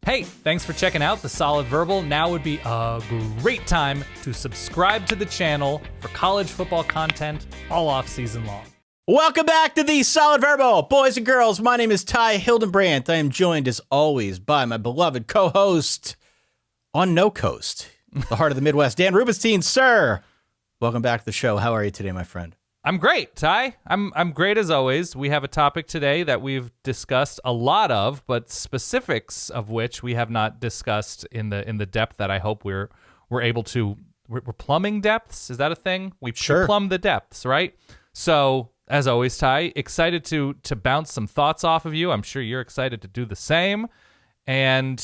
Hey, thanks for checking out The Solid Verbal. Now would be a great time to subscribe to the channel for college football content all off season long. Welcome back to The Solid Verbal. Boys and girls, my name is Ty Hildenbrandt. I am joined as always by my beloved co-host on No Coast, the heart of the Midwest, Dan Rubenstein. Sir, welcome back to the show. How are you today, my friend? I'm great, Ty. I'm great as always. We have a topic today that we've discussed a lot of, but specifics of which we have not discussed in the depth that I hope we're able to. We're plumbing depths. Is that a thing? We plumb the depths, right? So, as always, Ty, excited to bounce some thoughts off of you. I'm sure you're excited to do the same. And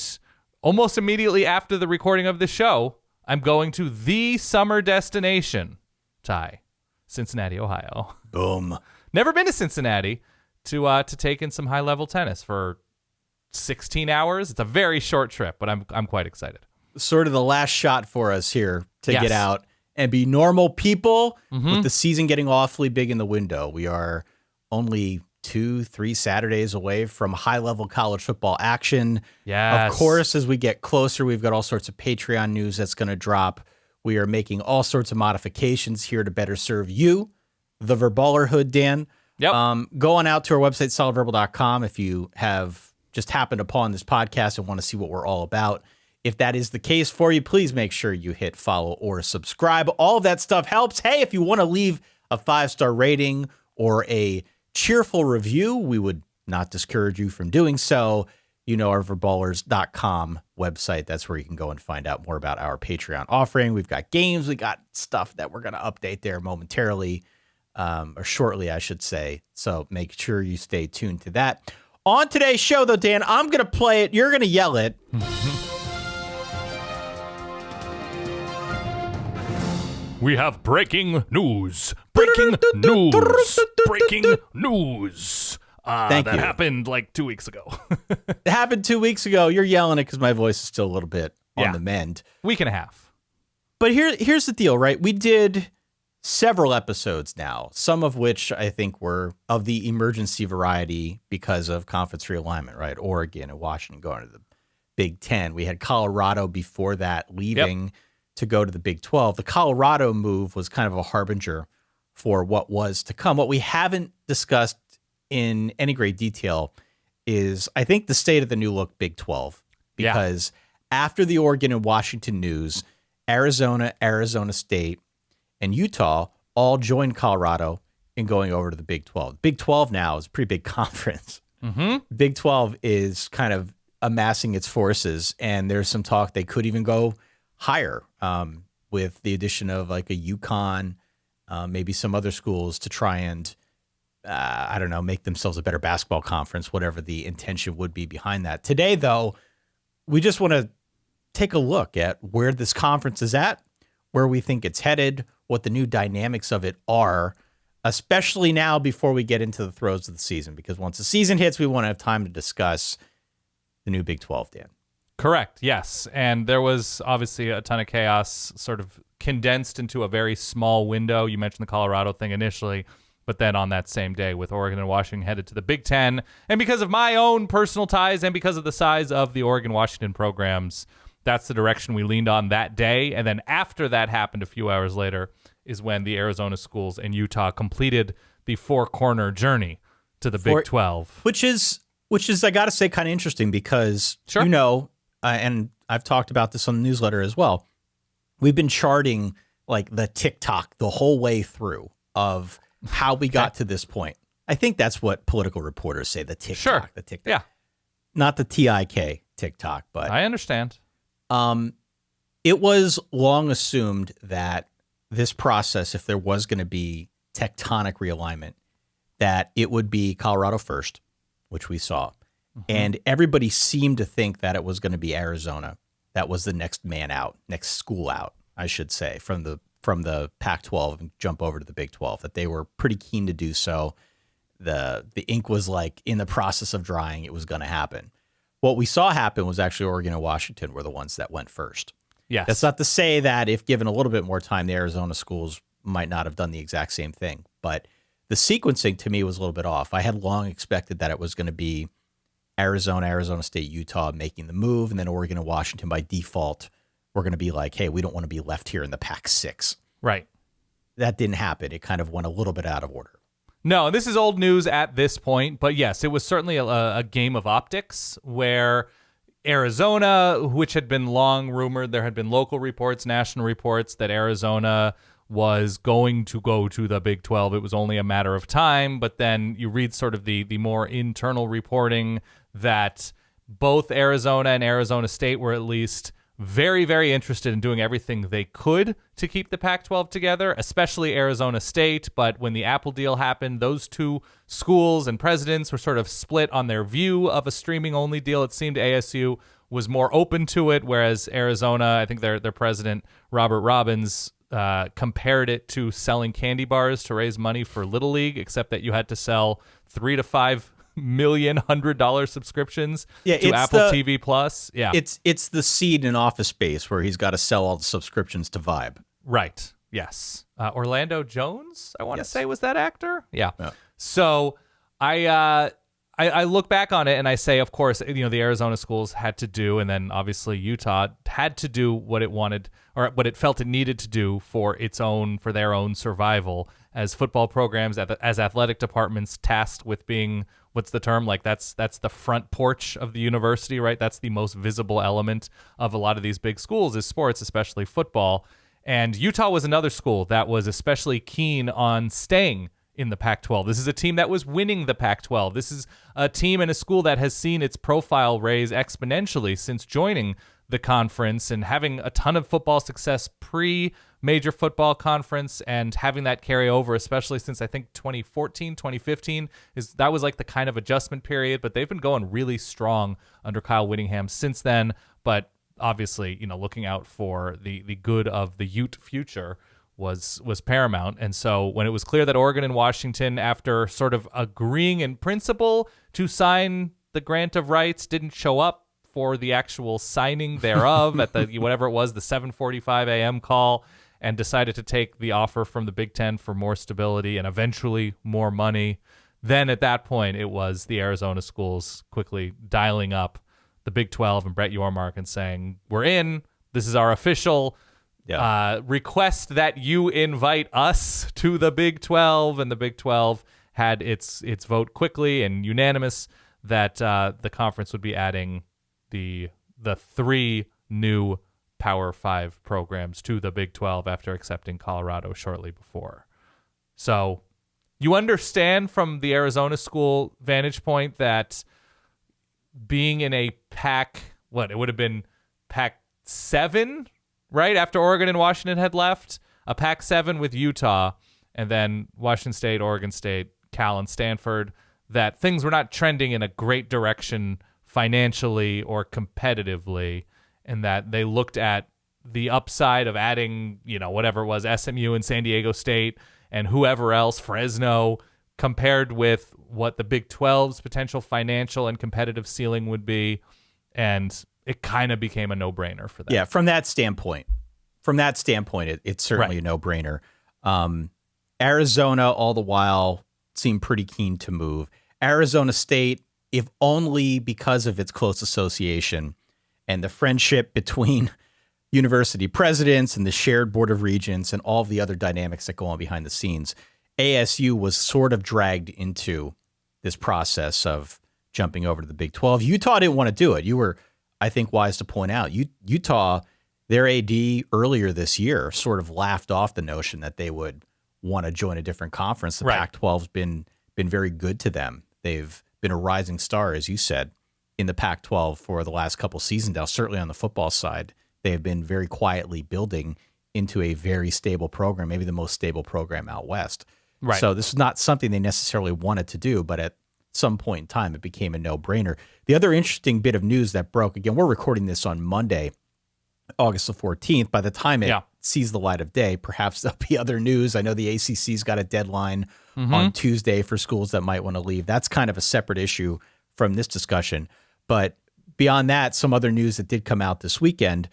almost immediately after the recording of this show, I'm going to the summer destination, Ty. Cincinnati, Ohio. Boom. Never been to Cincinnati to take in some high-level tennis for 16 hours. It's a very short trip, but I'm quite excited. Sort of the last shot for us here to get out and be normal people with the season getting awfully big in the window. We are only 2-3 Saturdays away from high-level college football action. Yes. Of course, as we get closer, we've got all sorts of Patreon news that's going to drop. We are making all sorts of modifications here to better serve you, the Verballerhood, Dan. Yep. Go on out to our website, solidverbal.com, if you have just happened upon this podcast and want to see what we're all about. If that is the case for you, please make sure you hit follow or subscribe. All of that stuff helps. Hey, if you want to leave a 5-star rating or a cheerful review, we would not discourage you from doing so. You know, our verballers.com website. That's where you can go and find out more about our Patreon offering. We've got games. We got stuff that we're going to update there momentarily, or shortly, I should say. So make sure you stay tuned to that. On today's show, though, Dan, I'm going to play it. You're going to yell it. We have breaking news. Breaking news. Breaking news. Thank you. That happened like 2 weeks ago. It happened 2 weeks ago. You're yelling it because my voice is still a little bit on the mend. Week and a half. But here's the deal, right? We did several episodes now, some of which I think were of the emergency variety because of conference realignment, right? Oregon and Washington going to the Big Ten. We had Colorado before that leaving to go to the Big 12. The Colorado move was kind of a harbinger for what was to come. What we haven't discussed in any great detail is, I think, the state of the new look Big 12, because after the Oregon and Washington news, Arizona, Arizona State, and Utah all joined Colorado in going over to the Big 12. Big 12 now is a pretty big conference. Big 12 is kind of amassing its forces, and there's some talk they could even go higher with the addition of like a UConn, maybe some other schools to try and I don't know, make themselves a better basketball conference, whatever the intention would be behind that. Today, though, we just want to take a look at where this conference is at, where we think it's headed, what the new dynamics of it are, especially now before we get into the throes of the season, because once the season hits, we want to have time to discuss the new Big 12, Dan. Correct, yes. And there was obviously a ton of chaos sort of condensed into a very small window. You mentioned the Colorado thing initially, but then on that same day with Oregon and Washington headed to the Big Ten. And because of my own personal ties and because of the size of the Oregon-Washington programs, that's the direction we leaned on that day. And then after that happened a few hours later is when the Arizona schools and Utah completed the four-corner journey to the Big 12. Which is I got to say, kind of interesting because, you know, and I've talked about this on the newsletter as well, we've been charting like the TikTok the whole way through of how we got to this point. I think that's what political reporters say, the TikTok. The TikTok. Yeah. Not the TIK TikTok, but I understand. It was long assumed that this process, if there was going to be tectonic realignment, that it would be Colorado first, which we saw. And everybody seemed to think that it was going to be Arizona. That was the next man out, next school out, I should say, from the Pac-12 and jump over to the Big 12, that they were pretty keen to do so. The ink was like in the process of drying. It was going to happen. What we saw happen was actually Oregon and Washington were the ones that went first. Yes. That's not to say that if given a little bit more time, the Arizona schools might not have done the exact same thing. But the sequencing to me was a little bit off. I had long expected that it was going to be Arizona, Arizona State, Utah making the move, and then Oregon and Washington by default were going to be like, hey, we don't want to be left here in the Pac-6. Right. That didn't happen. It kind of went a little bit out of order. No, this is old news at this point, but yes, it was certainly a game of optics where Arizona, which had been long rumored, there had been local reports, national reports that Arizona was going to go to the Big 12. It was only a matter of time, but then you read sort of the more internal reporting that both Arizona and Arizona State were at least very, very interested in doing everything they could to keep the Pac-12 together, especially Arizona State. But when the Apple deal happened, those two schools and presidents were sort of split on their view of a streaming-only deal. It seemed ASU was more open to it, whereas Arizona, I think their president, Robert Robbins, compared it to selling candy bars to raise money for Little League, except that you had to sell $3 to $5 million $100 subscriptions to Apple TV Plus. Yeah, it's the seed in Office Space where he's got to sell all the subscriptions to Vibe. Right. Yes. Orlando Jones, I want to say, was that actor. Yeah. Yeah. So I look back on it and I say, of course, the Arizona schools had to do, and then obviously Utah had to do what it wanted or what it felt it needed to do for their own survival as football programs, as athletic departments tasked with being, what's the term? Like that's the front porch of the university, right? That's the most visible element of a lot of these big schools is sports, especially football. And Utah was another school that was especially keen on staying in the Pac-12. This is a team that was winning the Pac-12. This is a team and a school that has seen its profile raise exponentially since joining the conference and having a ton of football success pre-major football conference and having that carry over, especially since I think 2014, 2015, that was like the kind of adjustment period, but they've been going really strong under Kyle Whittingham since then. But obviously, looking out for the good of the Ute future was paramount. And so when it was clear that Oregon and Washington, after sort of agreeing in principle to sign the grant of rights, didn't show up for the actual signing thereof at the whatever it was, the 7:45 a.m. call, and decided to take the offer from the Big Ten for more stability and eventually more money, then at that point it was the Arizona schools quickly dialing up the Big 12 and Brett Yormark and saying, we're in, this is our official request that you invite us to the Big 12, and the Big 12 had its vote quickly and unanimous that the conference would be adding the three new Power 5 programs to the Big 12 after accepting Colorado shortly before. So you understand from the Arizona school vantage point that being in a it would have been Pac-7, right? After Oregon and Washington had left, a Pac-7 with Utah, and then Washington State, Oregon State, Cal, and Stanford, that things were not trending in a great direction financially or competitively, and that they looked at the upside of adding, whatever it was, SMU and San Diego State and whoever else, Fresno, compared with what the Big 12's potential financial and competitive ceiling would be. And it kind of became a no-brainer for them. Yeah, from that standpoint, it's certainly a no-brainer. Arizona, all the while, seemed pretty keen to move. Arizona State, if only because of its close association and the friendship between university presidents and the shared board of regents and all of the other dynamics that go on behind the scenes, ASU was sort of dragged into this process of jumping over to the Big 12. Utah didn't want to do it. You were, I think, wise to point out, Utah, their AD earlier this year sort of laughed off the notion that they would want to join a different conference. The Pac-12's been very good to them. They've been a rising star, as you said, in the Pac-12 for the last couple seasons now. Certainly on the football side, they have been very quietly building into a very stable program, maybe the most stable program out west. Right. So this is not something they necessarily wanted to do, but at some point in time, it became a no-brainer. The other interesting bit of news that broke, again, we're recording this on Monday, August the 14th. By the time it sees the light of day, perhaps there'll be other news. I know the ACC's got a deadline on Tuesday for schools that might want to leave. That's kind of a separate issue from this discussion. But beyond that, some other news that did come out this weekend,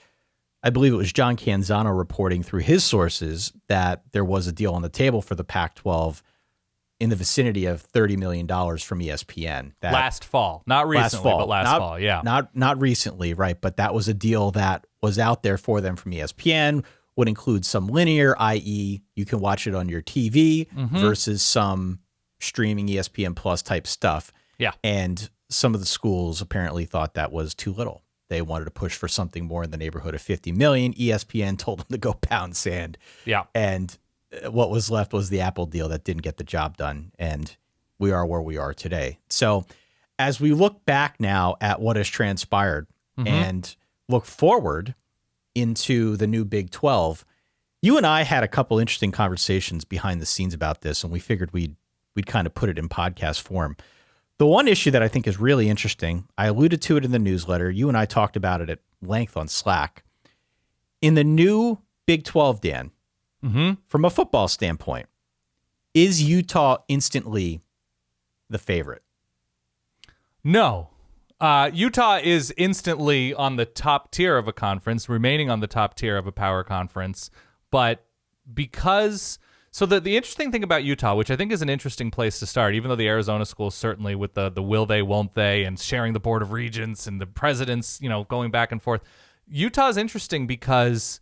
I believe it was John Canzano reporting through his sources that there was a deal on the table for the Pac-12 in the vicinity of $30 million from ESPN. Last fall. Not recently, but last fall. Yeah. Not recently, right? But that was a deal that was out there for them from ESPN, would include some linear, i.e. you can watch it on your TV versus some streaming ESPN Plus type stuff. Yeah. And some of the schools apparently thought that was too little. They wanted to push for something more in the neighborhood of 50 million. ESPN told them to go pound sand. Yeah. And what was left was the Apple deal that didn't get the job done. And we are where we are today. So as we look back now at what has transpired and look forward into the new Big 12, you and I had a couple interesting conversations behind the scenes about this, and we figured we'd kind of put it in podcast form. The one issue that I think is really interesting, I alluded to it in the newsletter. You and I talked about it at length on Slack. In the new Big 12, Dan, from a football standpoint, is Utah instantly the favorite? No. Utah is instantly on the top tier of a conference, remaining on the top tier of a power conference. But because... So the interesting thing about Utah, which I think is an interesting place to start, even though the Arizona schools certainly with the will they, won't they, and sharing the Board of Regents and the presidents, going back and forth. Utah is interesting because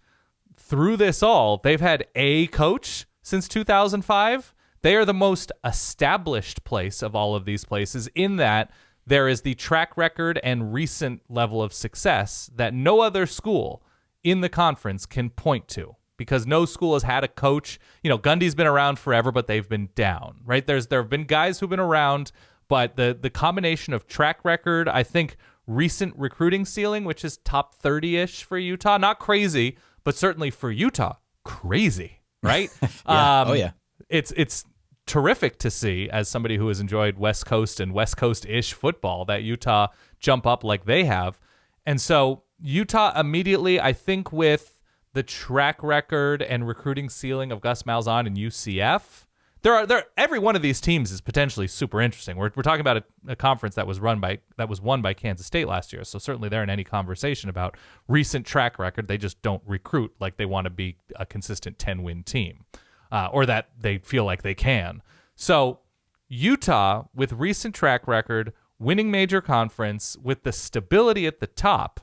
through this all, they've had a coach since 2005. They are the most established place of all of these places in that there is the track record and recent level of success that no other school in the conference can point to. Because no school has had a coach. Gundy's been around forever, but they've been down, right? There have been guys who've been around, but the combination of track record, I think recent recruiting ceiling, which is top 30-ish for Utah, not crazy, but certainly for Utah, crazy, right? Yeah. It's terrific to see, as somebody who has enjoyed West Coast and West Coast-ish football, that Utah jump up like they have. And so Utah immediately, I think with the track record and recruiting ceiling of Gus Malzahn and UCF, every one of these teams is potentially super interesting. We're talking about a conference that was won by Kansas State last year, so certainly they're in any conversation about recent track record. They just don't recruit like they want to be a consistent 10-win team, or that they feel like they can. So Utah, with recent track record, winning major conference, with the stability at the top,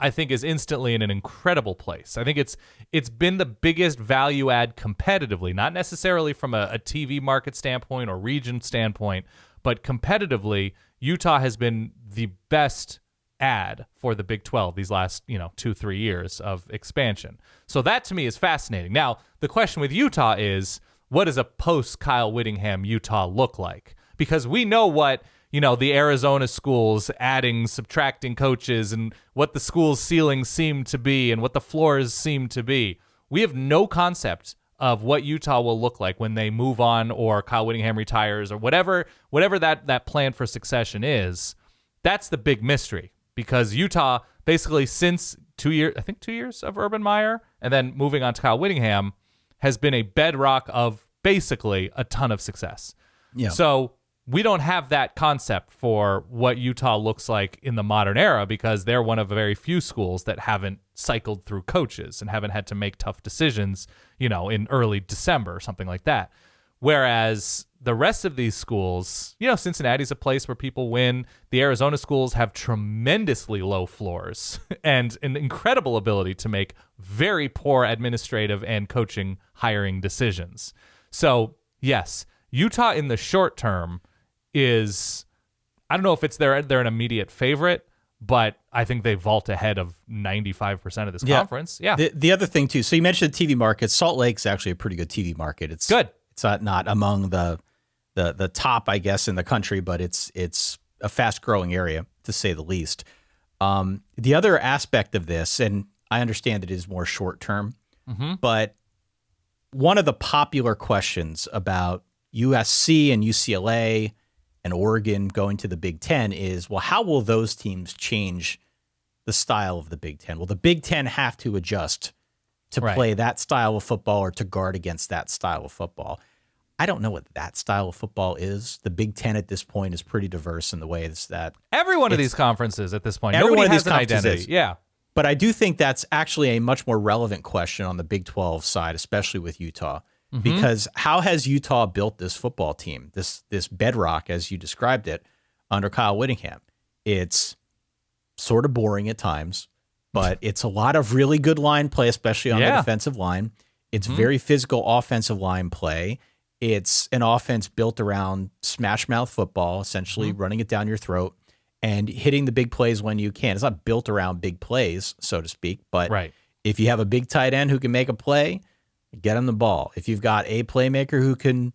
I think is instantly in an incredible place. I think it's been the biggest value add competitively, not necessarily from a TV market standpoint or region standpoint, but competitively, Utah has been the best add for the Big 12 these last 2-3 years of expansion. So that to me is fascinating. Now, the question with Utah is, what does a post Kyle Whittingham Utah look like? Because we know what the Arizona schools adding, subtracting coaches and what the school's ceilings seem to be and what the floors seem to be. We have no concept of what Utah will look like when they move on or Kyle Whittingham retires or whatever that plan for succession is. That's the big mystery, because Utah basically since 2 years of Urban Meyer and then moving on to Kyle Whittingham has been a bedrock of basically a ton of success. Yeah. So we don't have that concept for what Utah looks like in the modern era, because they're one of the very few schools that haven't cycled through coaches and haven't had to make tough decisions, in early December or something like that. Whereas the rest of these schools, Cincinnati's a place where people win. The Arizona schools have tremendously low floors and an incredible ability to make very poor administrative and coaching hiring decisions. So, yes, Utah in the short term is, I don't know if they're an immediate favorite, but I think they vault ahead of 95% of this conference. Yeah. The other thing too, so you mentioned the TV market. Salt Lake's actually a pretty good TV market. It's good. It's not among the top, I guess, in the country, but it's a fast growing area to say the least. The other aspect of this, and I understand it is more short term, but one of the popular questions about USC and UCLA and Oregon going to the Big Ten is, well, how will those teams change the style of the Big Ten? Will the Big Ten have to adjust to play that style of football or to guard against that style of football? I don't know what that style of football is. The Big Ten at this point is pretty diverse in the ways that every one of these conferences at this point, nobody has an identity. Yeah. But I do think that's actually a much more relevant question on the Big 12 side, especially with Utah, Because how has Utah built this football team, this bedrock, as you described it, under Kyle Whittingham? It's sort of boring at times, but it's a lot of really good line play, especially on the defensive line. It's very physical offensive line play. It's an offense built around smash mouth football, essentially running it down your throat and hitting the big plays when you can. It's not built around big plays, so to speak, but if you have a big tight end who can make a play, get him the ball. If you've got a playmaker who can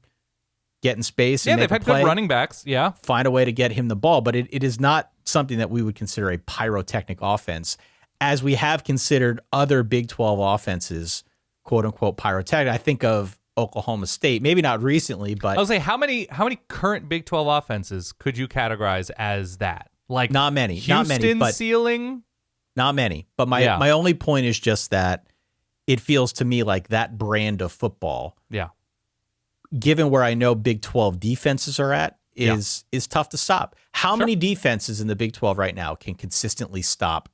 get in space and make a play, they've had good running backs. Yeah, find a way to get him the ball. But it is not something that we would consider a pyrotechnic offense, as we have considered other Big 12 offenses, quote unquote pyrotechnic. I think of Oklahoma State, maybe not recently, but I was say how many current Big 12 offenses could you categorize as that? Like not many, but ceiling, not many. But my only point is just that it feels to me like that brand of football. Yeah. Given where I know Big 12 defenses are at, is tough to stop. How many defenses in the Big 12 right now can consistently stop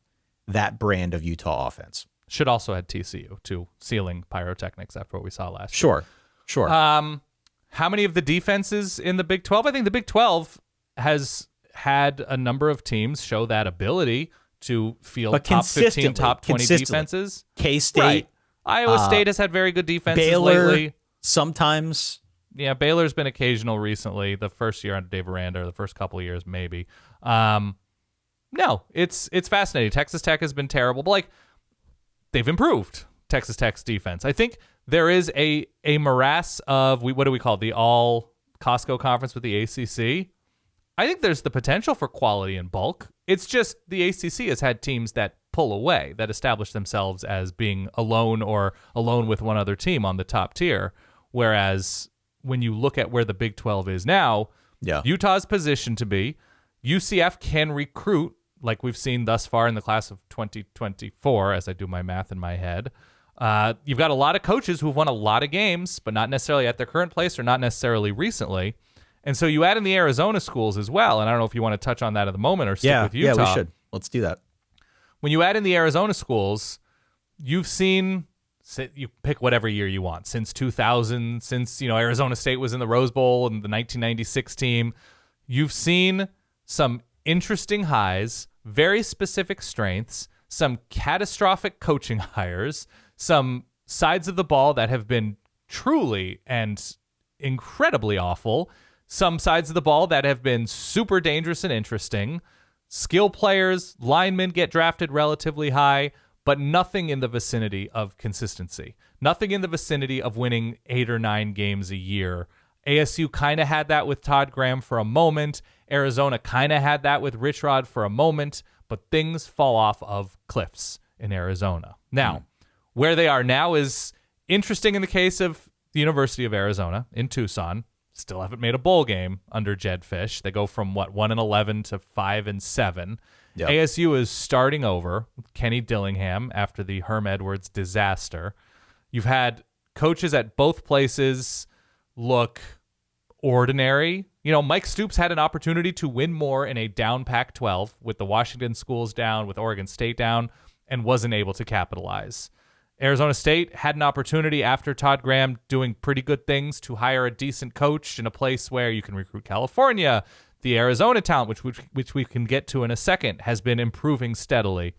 that brand of Utah offense? Should also add TCU to ceiling pyrotechnics after what we saw last year. Sure. How many of the defenses in the Big 12? I think the Big 12 has had a number of teams show that ability to field top 15, top 20 defenses. K-State. Right. Iowa State has had very good defenses Baylor, lately. Sometimes. Yeah, Baylor's been occasional recently. The first year under Dave Aranda, or the first couple of years maybe. No, it's fascinating. Texas Tech has been terrible, but they've improved Texas Tech's defense. I think there is a morass of, what do we call it, the all Costco conference with the ACC. I think there's the potential for quality in bulk. It's just the ACC has had teams that pull away, that establish themselves as being alone or alone with one other team on the top tier. Whereas when you look at where the Big 12 is now, Utah's positioned to be. UCF can recruit, like we've seen thus far in the class of 2024, as I do my math in my head. You've got a lot of coaches who've won a lot of games, but not necessarily at their current place or not necessarily recently. And so you add in the Arizona schools as well, and I don't know if you want to touch on that at the moment or stick with Utah. Yeah, we should. Let's do that. When you add in the Arizona schools, you've seen, you pick whatever year you want, since 2000, since Arizona State was in the Rose Bowl and the 1996 team, you've seen some interesting highs, very specific strengths, some catastrophic coaching hires, some sides of the ball that have been truly and incredibly awful, some sides of the ball that have been super dangerous and interesting. Skill players, linemen get drafted relatively high, but nothing in the vicinity of consistency. Nothing in the vicinity of winning 8 or 9 games a year. ASU kind of had that with Todd Graham for a moment. Arizona kind of had that with Rich Rod for a moment, but things fall off of cliffs in Arizona. Now, where they are now is interesting in the case of the University of Arizona in Tucson. Still haven't made a bowl game under Jed Fish. They go from 1-11 to 5-7. Yep. ASU is starting over with Kenny Dillingham after the Herm Edwards disaster. You've had coaches at both places look ordinary. Mike Stoops had an opportunity to win more in a down Pac-12 with the Washington schools down, with Oregon State down, and wasn't able to capitalize. Arizona State had an opportunity after Todd Graham doing pretty good things to hire a decent coach in a place where you can recruit California. The Arizona talent, which we can get to in a second, has been improving steadily.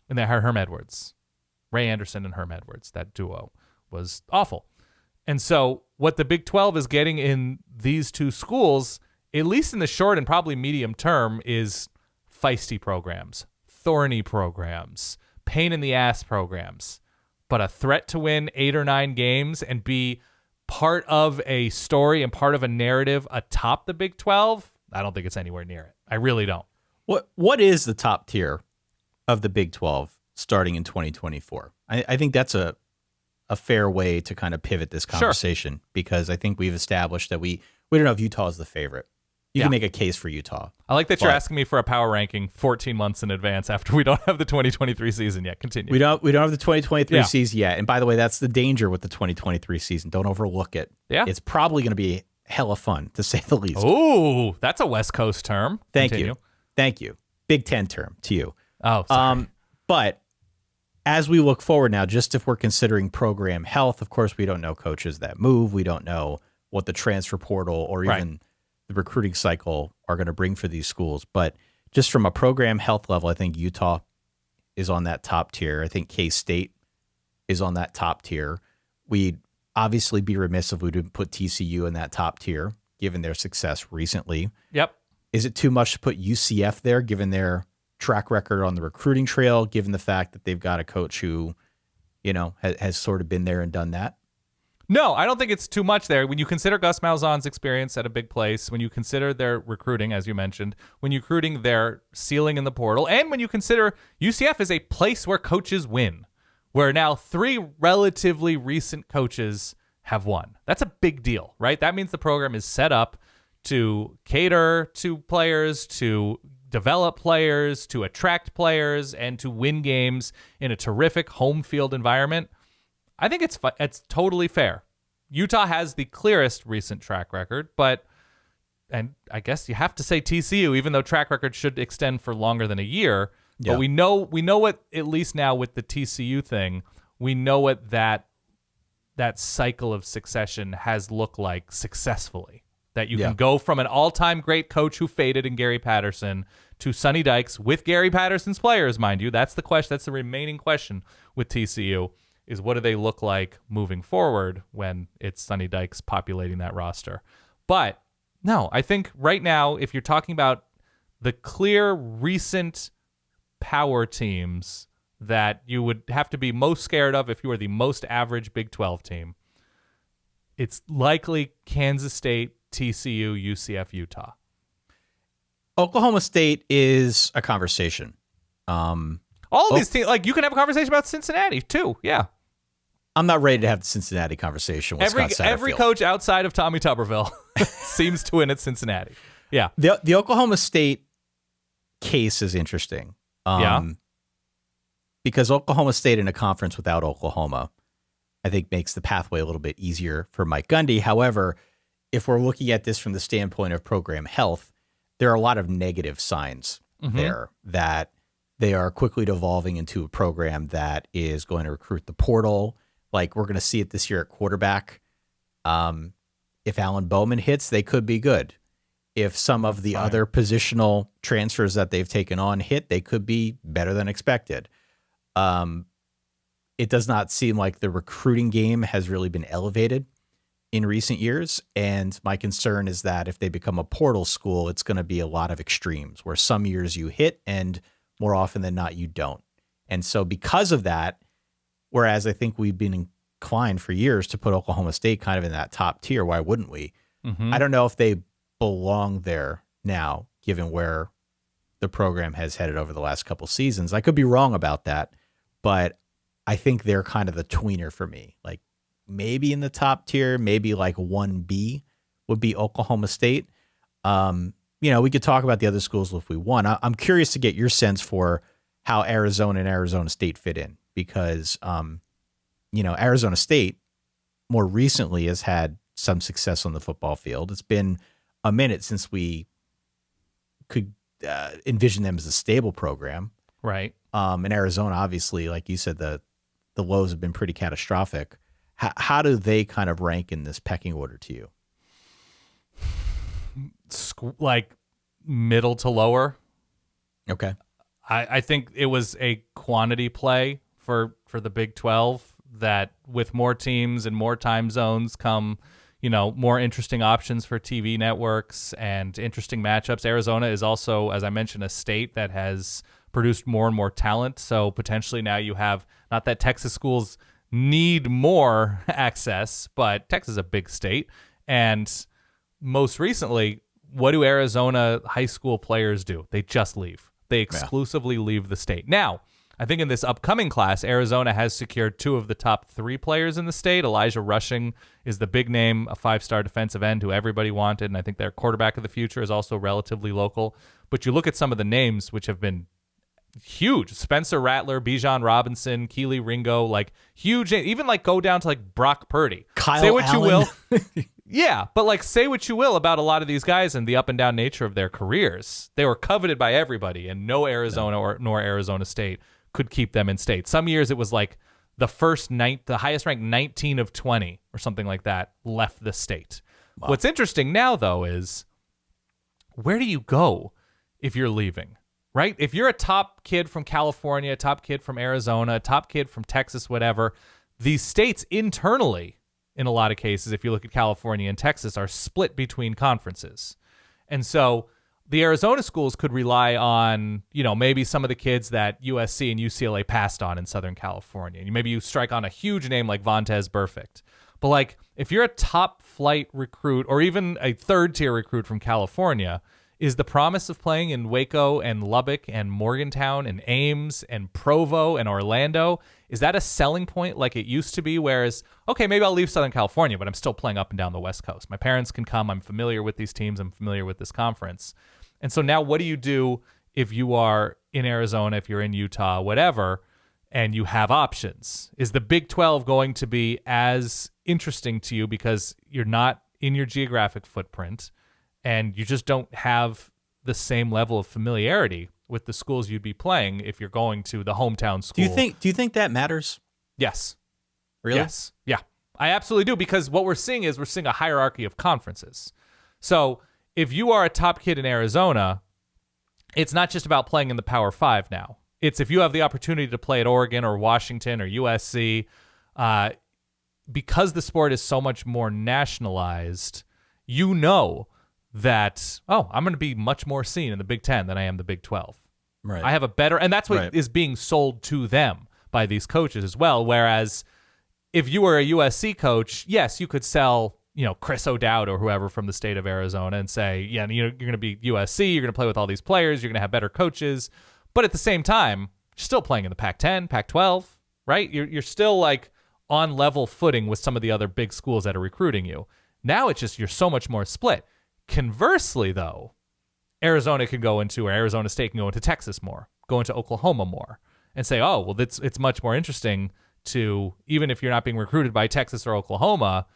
And they hired Herm Edwards. Ray Anderson and Herm Edwards, that duo, was awful. And so what the Big 12 is getting in these two schools, at least in the short and probably medium term, is feisty programs, thorny programs, pain-in-the-ass programs. But a threat to win 8 or 9 games and be part of a story and part of a narrative atop the Big 12, I don't think it's anywhere near it. I really don't. What is the top tier of the Big 12 starting in 2024? I think that's a fair way to kind of pivot this conversation, because I think we've established that we don't know if Utah is the favorite. You can make a case for Utah. I like that you're asking me for a power ranking 14 months in advance after we don't have the 2023 season yet. Continue. We don't have the 2023 season yet. And by the way, that's the danger with the 2023 season. Don't overlook it. Yeah. It's probably going to be hella fun, to say the least. Oh, that's a West Coast term. Thank you. Big Ten term to you. Oh, sorry. But as we look forward now, just if we're considering program health, of course, we don't know coaches that move. We don't know what the transfer portal or even the recruiting cycle are going to bring for these schools. But just from a program health level, I think Utah is on that top tier. I think K-State is on that top tier. We'd obviously be remiss if we didn't put TCU in that top tier, given their success recently. Yep. Is it too much to put UCF there, given their track record on the recruiting trail, given the fact that they've got a coach who, has sort of been there and done that? No, I don't think it's too much there. When you consider Gus Malzahn's experience at a big place, when you consider their recruiting, as you mentioned, when you're recruiting their ceiling in the portal, and when you consider UCF is a place where coaches win, where now 3 relatively recent coaches have won. That's a big deal, right? That means the program is set up to cater to players, to develop players, to attract players, and to win games in a terrific home field environment. I think it's totally fair. Utah has the clearest recent track record, and I guess you have to say TCU, even though track record should extend for longer than a year. Yeah. But we know what, at least now with the TCU thing, we know what that cycle of succession has looked like successfully. That you can go from an all-time great coach who faded in Gary Patterson to Sonny Dykes with Gary Patterson's players, mind you. That's the question. That's the remaining question with TCU, is what do they look like moving forward when it's Sonny Dykes populating that roster. But no, I think right now, if you're talking about the clear recent power teams that you would have to be most scared of if you were the most average Big 12 team, it's likely Kansas State, TCU, UCF, Utah. Oklahoma State is a conversation. All of these teams, like you can have a conversation about Cincinnati too. Yeah. I'm not ready to have the Cincinnati conversation with Scott Satterfield. Every coach outside of Tommy Tuberville seems to win at Cincinnati. Yeah. The Oklahoma State case is interesting. Because Oklahoma State in a conference without Oklahoma, I think makes the pathway a little bit easier for Mike Gundy. However, if we're looking at this from the standpoint of program health, there are a lot of negative signs there that they are quickly devolving into a program that is going to recruit the portal. Like we're going to see it this year at quarterback. If Alan Bowman hits, they could be good. If some of the other positional transfers that they've taken on hit, they could be better than expected. It does not seem like the recruiting game has really been elevated in recent years. And my concern is that if they become a portal school, it's going to be a lot of extremes where some years you hit and more often than not, you don't. And so because of that, whereas I think we've been inclined for years to put Oklahoma State kind of in that top tier, why wouldn't we? I don't know if they belong there now, given where the program has headed over the last couple seasons. I could be wrong about that, but I think they're kind of the tweener for me. Like maybe in the top tier, maybe like 1B would be Oklahoma State. We could talk about the other schools if we want. I'm curious to get your sense for how Arizona and Arizona State fit in because, Arizona State more recently has had some success on the football field. It's been a minute since we could envision them as a stable program. Right. In Arizona, obviously, like you said, the lows have been pretty catastrophic. How do they kind of rank in this pecking order to you? Like middle to lower. Okay. I think it was a quantity play for the Big 12 that with more teams and more time zones come, more interesting options for TV networks and interesting matchups. Arizona is also, as I mentioned, a state that has produced more and more talent. So potentially now you have, not that Texas schools need more access, but Texas is a big state. And most recently, what do Arizona high school players do? They just leave. They exclusively leave the state. Now, I think in this upcoming class, Arizona has secured 2 of the top 3 players in the state. Elijah Rushing is the big name, a 5-star defensive end who everybody wanted, and I think their quarterback of the future is also relatively local. But you look at some of the names which have been huge. Spencer Rattler, Bijan Robinson, Keely Ringo, like huge, even like go down to like Brock Purdy. Kyle Say what Allen. You will. Yeah, but like say what you will about a lot of these guys and the up and down nature of their careers. They were coveted by everybody, and no Arizona nor Arizona State could keep them in state. Some years it was like the highest ranked 19 of 20 or something like that left the state. Wow. What's interesting now, though, is where do you go if you're leaving, right? If you're a top kid from California, a top kid from Arizona, a top kid from Texas, whatever, these states internally, in a lot of cases, if you look at California and Texas, are split between conferences. And so the Arizona schools could rely on, maybe some of the kids that USC and UCLA passed on in Southern California. And maybe you strike on a huge name like Vontaze Burfict. But like, if you're a top flight recruit or even a third tier recruit from California, is the promise of playing in Waco and Lubbock and Morgantown and Ames and Provo and Orlando, is that a selling point like it used to be? Whereas, okay, maybe I'll leave Southern California, but I'm still playing up and down the West Coast. My parents can come. I'm familiar with these teams. I'm familiar with this conference. And so now what do you do if you are in Arizona, if you're in Utah, whatever, and you have options? Is the Big 12 going to be as interesting to you because you're not in your geographic footprint and you just don't have the same level of familiarity with the schools you'd be playing if you're going to the hometown school? Do you think that matters? Yes. Really? Yes. Yeah. I absolutely do, because what we're seeing is a hierarchy of conferences. So if you are a top kid in Arizona, it's not just about playing in the Power 5 now. It's if you have the opportunity to play at Oregon or Washington or USC, because the sport is so much more nationalized, that, I'm going to be much more seen in the Big 10 than I am the Big 12. Right. I have a better, and that's what is being sold to them by these coaches as well. Whereas if you were a USC coach, yes, you could sell, Chris O'Dowd or whoever from the state of Arizona and say, yeah, you're going to be USC, you're going to play with all these players, you're going to have better coaches. But at the same time, you're still playing in the Pac-10, Pac-12, right? You're still like on level footing with some of the other big schools that are recruiting you. Now it's just, you're so much more split. Conversely, though, Arizona State can go into Texas more, go into Oklahoma more, and say, it's much more interesting to, even if you're not being recruited by Texas or Oklahoma,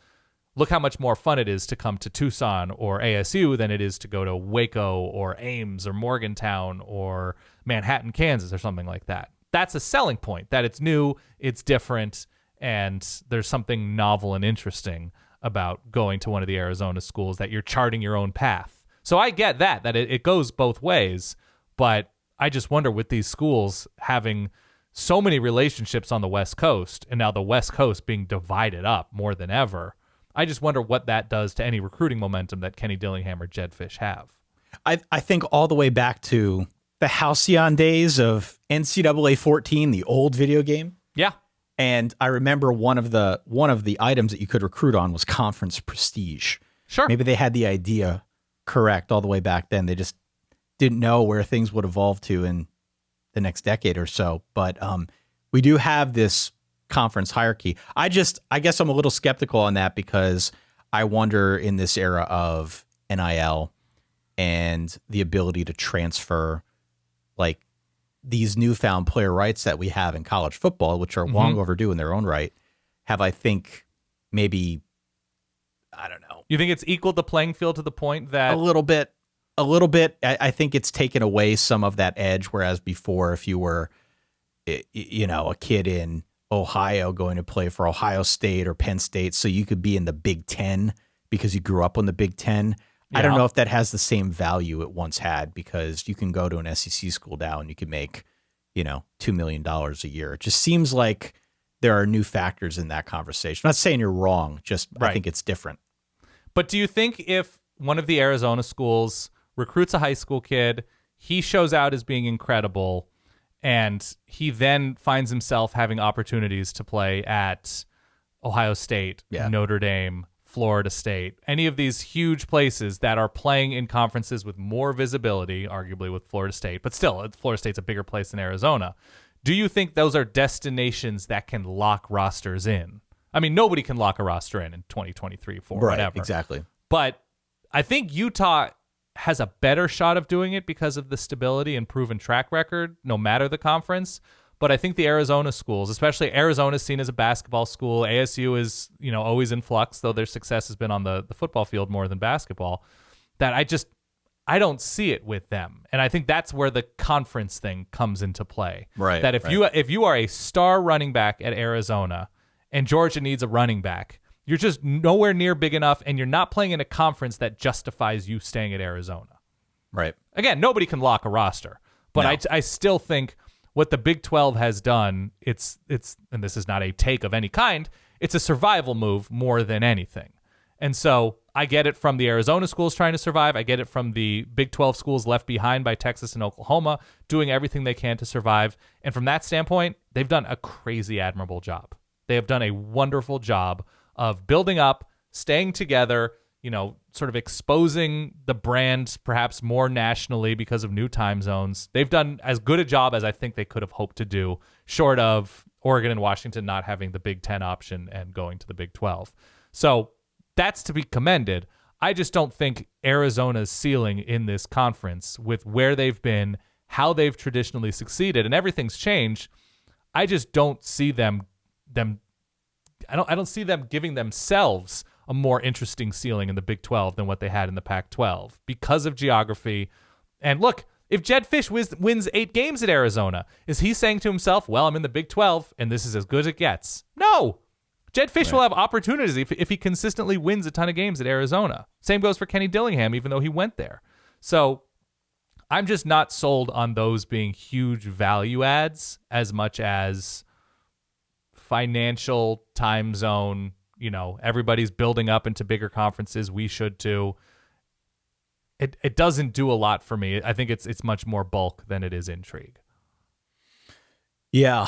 look how much more fun it is to come to Tucson or ASU than it is to go to Waco or Ames or Morgantown or Manhattan, Kansas, or something like that. That's a selling point, that it's new, it's different, and there's something novel and interesting about going to one of the Arizona schools, that you're charting your own path. So I get that it goes both ways, but I just wonder, with these schools having so many relationships on the West Coast and now the West Coast being divided up more than ever, I just wonder what that does to any recruiting momentum that Kenny Dillingham or Jed Fish have. I think all the way back to the halcyon days of NCAA 14, the old video game. Yeah. And I remember one of the items that you could recruit on was conference prestige. Sure. Maybe they had the idea correct all the way back then. They just didn't know where things would evolve to in the next decade or so. But we do have this conference hierarchy. I guess I'm a little skeptical on that, because I wonder, in this era of NIL and the ability to transfer like these newfound player rights that we have in college football, which are long overdue in their own right, I think maybe, I don't know. You think it's equaled the playing field to the point that... A little bit. I think it's taken away some of that edge, whereas before, if you were, a kid in Ohio going to play for Ohio State or Penn State, so you could be in the Big 10 because you grew up on the Big 10, I don't know if that has the same value it once had, because you can go to an SEC school now and you can make, $2 million a year. It just seems like there are new factors in that conversation. I'm not saying you're wrong, just I think it's different. But do you think if one of the Arizona schools recruits a high school kid, he shows out as being incredible, and he then finds himself having opportunities to play at Ohio State, Notre Dame, Florida State, any of these huge places that are playing in conferences with more visibility, arguably with Florida State, but still, Florida State's a bigger place than Arizona. Do you think those are destinations that can lock rosters in? I mean, nobody can lock a roster in 2023, whatever. Exactly. But I think Utah has a better shot of doing it because of the stability and proven track record, no matter the conference. But I think the Arizona schools, especially Arizona is seen as a basketball school. ASU is, always in flux, though their success has been on the football field more than basketball. That I don't see it with them. And I think that's where the conference thing comes into play. Right. That if you are a star running back at Arizona and Georgia needs a running back, you're just nowhere near big enough, and you're not playing in a conference that justifies you staying at Arizona. Right. Again, nobody can lock a roster, but No. I still think what the Big 12 has done, it's and this is not a take of any kind, it's a survival move more than anything. And so I get it from the Arizona schools trying to survive. I get it from the Big 12 schools left behind by Texas and Oklahoma doing everything they can to survive. And from that standpoint, they've done a crazy admirable job. They have done a wonderful job of building up, staying together, sort of exposing the brand perhaps more nationally because of new time zones. They've done as good a job as I think they could have hoped to do, short of Oregon and Washington not having the Big 10 option and going to the Big 12. So that's to be commended. I just don't think Arizona's ceiling in this conference, with where they've been, how they've traditionally succeeded, and everything's changed. I just don't see them I don't see them giving themselves a more interesting ceiling in the Big 12 than what they had in the Pac-12 because of geography. And look, if Jed Fish wins 8 games at Arizona, is he saying to himself, well, I'm in the Big 12 and this is as good as it gets? No. Jed Fish will have opportunities if he consistently wins a ton of games at Arizona. Same goes for Kenny Dillingham, even though he went there. So I'm just not sold on those being huge value adds as much as financial time zone. Everybody's building up into bigger conferences. We should too. It doesn't do a lot for me. I think it's much more bulk than it is intrigue. Yeah.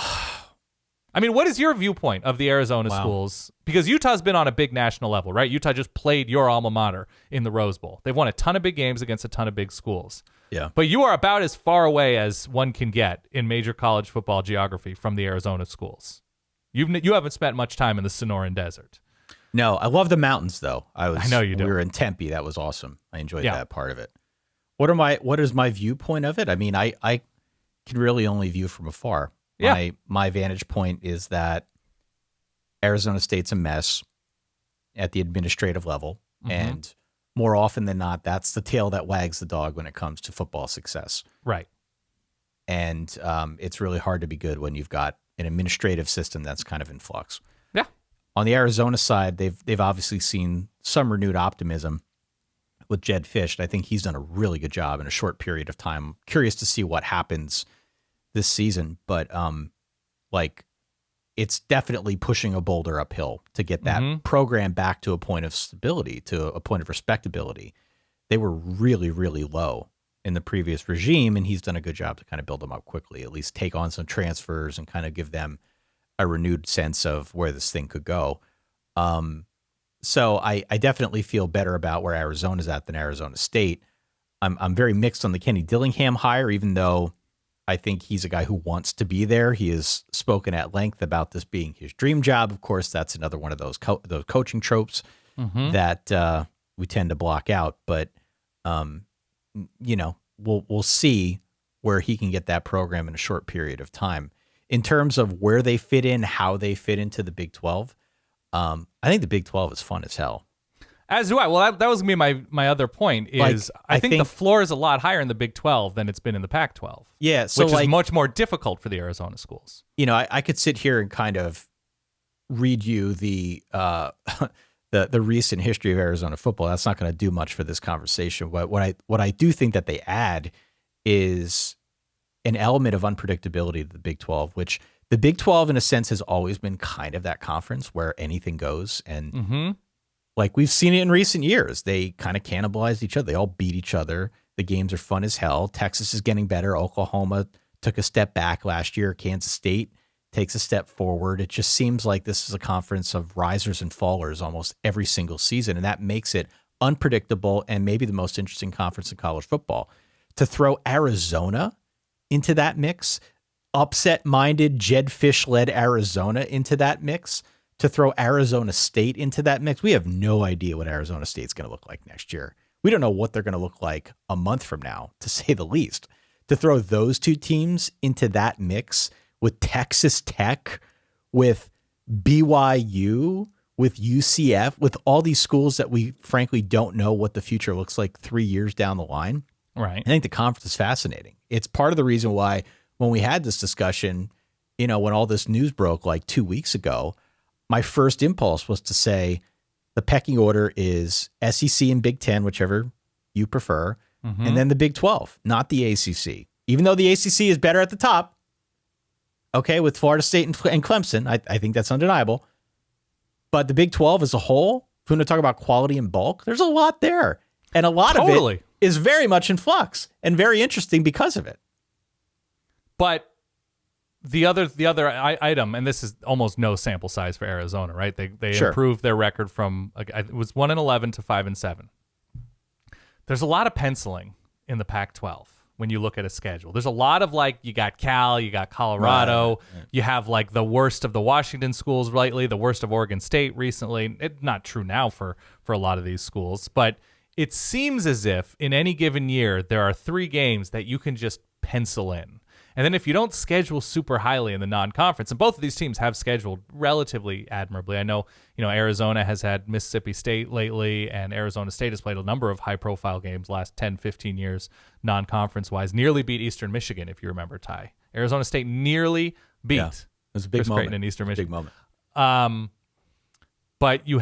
I mean, what is your viewpoint of the Arizona schools? Because Utah's been on a big national level, right? Utah just played your alma mater in the Rose Bowl. They've won a ton of big games against a ton of big schools. Yeah. But you are about as far away as one can get in major college football geography from the Arizona schools. You haven't spent much time in the Sonoran Desert. No, I love the mountains though. I know you do. We were in Tempe. That was awesome. I enjoyed that part of it. What is my viewpoint of it? I mean, I can really only view from afar. Yeah. My vantage point is that Arizona State's a mess at the administrative level, and more often than not, that's the tail that wags the dog when it comes to football success. Right. And it's really hard to be good when you've got an administrative system that's kind of in flux. Yeah. On the Arizona side, they've obviously seen some renewed optimism with Jed Fish. And I think he's done a really good job in a short period of time. I'm curious to see what happens this season, but it's definitely pushing a boulder uphill to get that program back to a point of stability, to a point of respectability. They were really, really low in the previous regime, and he's done a good job to kind of build them up quickly, at least take on some transfers and kind of give them a renewed sense of where this thing could go. So I definitely feel better about where Arizona's at than Arizona State. I'm very mixed on the Kenny Dillingham hire, even though I think he's a guy who wants to be there. He has spoken at length about this being his dream job. Of course, that's another one of those coaching tropes that we tend to block out. But we'll see where he can get that program in a short period of time. In terms of where they fit in, how they fit into the Big 12, I think the Big 12 is fun as hell. As do I. Well, that was going to be my other point is I think the floor is a lot higher in the Big 12 than it's been in the Pac-12. Yeah. So which is much more difficult for the Arizona schools. I could sit here and kind of read you the recent history of Arizona football. That's not going to do much for this conversation. But what I do think that they add is an element of unpredictability to the Big 12, which the Big 12 in a sense has always been kind of that conference where anything goes. And like we've seen it in recent years, they kind of cannibalized each other. They all beat each other. The games are fun as hell. Texas is getting better. Oklahoma took a step back last year. Kansas State takes a step forward. It just seems like this is a conference of risers and fallers almost every single season. And that makes it unpredictable and maybe the most interesting conference in college football. To throw Arizona into that mix, upset-minded, Jed Fish-led Arizona into that mix, to throw Arizona State into that mix, we have no idea what Arizona State's going to look like next year. We don't know what they're going to look like a month from now, to say the least. To throw those two teams into that mix with Texas Tech, with BYU, with UCF, with all these schools that we frankly don't know what the future looks like 3 years down the line, Right. I think the conference is fascinating. It's part of the reason why when we had this discussion, when all this news broke like 2 weeks ago, my first impulse was to say the pecking order is SEC and Big Ten, whichever you prefer, and then the Big 12, not the ACC. Even though the ACC is better at the top, okay, with Florida State and Clemson, I think that's undeniable. But the Big 12 as a whole, if we want to talk about quality and bulk, there's a lot there. And a lot of it is very much in flux and very interesting because of it. But the other item, and this is almost no sample size for Arizona, right? They improved their record from it was 1-11 to 5-7. There's a lot of penciling in the Pac-12 when you look at a schedule. There's a lot of you got Cal, you got Colorado, right. You have the worst of the Washington schools lately, the worst of Oregon State recently. It's not true now for a lot of these schools, but it seems as if in any given year there are 3 games that you can just pencil in. And then if you don't schedule super highly in the non-conference, and both of these teams have scheduled relatively admirably. I know, Arizona has had Mississippi State lately, and Arizona State has played a number of high-profile games last 10, 15 years non-conference-wise. Nearly beat Eastern Michigan, if you remember, Ty. Arizona State nearly beat it was a big Chris moment. Creighton in Eastern Michigan. Big moment. But you're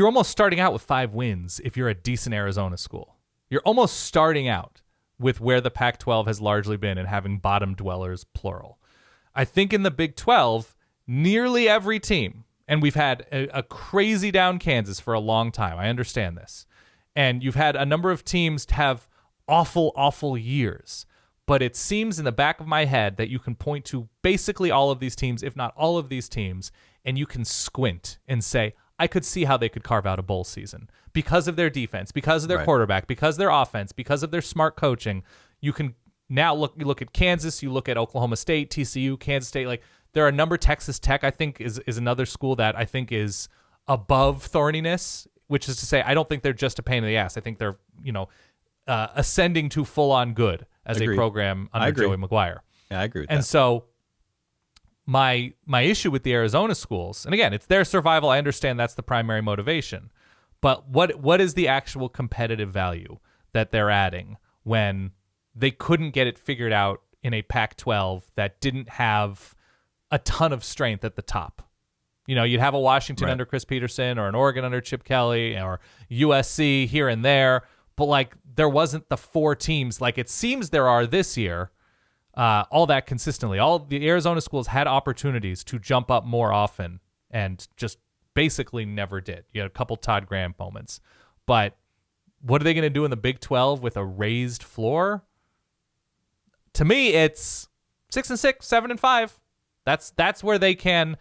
almost starting out with 5 wins if you're a decent Arizona school. You're almost starting out with where the Pac-12 has largely been and having bottom dwellers, plural. I think in the Big 12, nearly every team, and we've had a crazy down Kansas for a long time. I understand this. And you've had a number of teams have awful, awful years. But it seems in the back of my head that you can point to basically all of these teams, if not all of these teams, and you can squint and say, I could see how they could carve out a bowl season because of their defense, because of their quarterback, because of their offense, because of their smart coaching. You can now look at Kansas, you look at Oklahoma State, TCU, Kansas State. There are a number. Texas Tech, I think, is another school that I think is above thorniness, which is to say, I don't think they're just a pain in the ass. I think they're ascending to full on good as a program under Joey McGuire. Yeah, I agree with that. And so my issue with the Arizona schools, and again, it's their survival. I understand that's the primary motivation. But what is the actual competitive value that they're adding when they couldn't get it figured out in a Pac-12 that didn't have a ton of strength at the top? You'd have a Washington under Chris Peterson or an Oregon under Chip Kelly or USC here and there, but there wasn't the 4 teams like it seems there are this year. All that consistently. All the Arizona schools had opportunities to jump up more often and just basically never did. You had a couple Todd Graham moments. But what are they going to do in the Big 12 with a raised floor? To me, it's 6-6, 7-5. That's where they can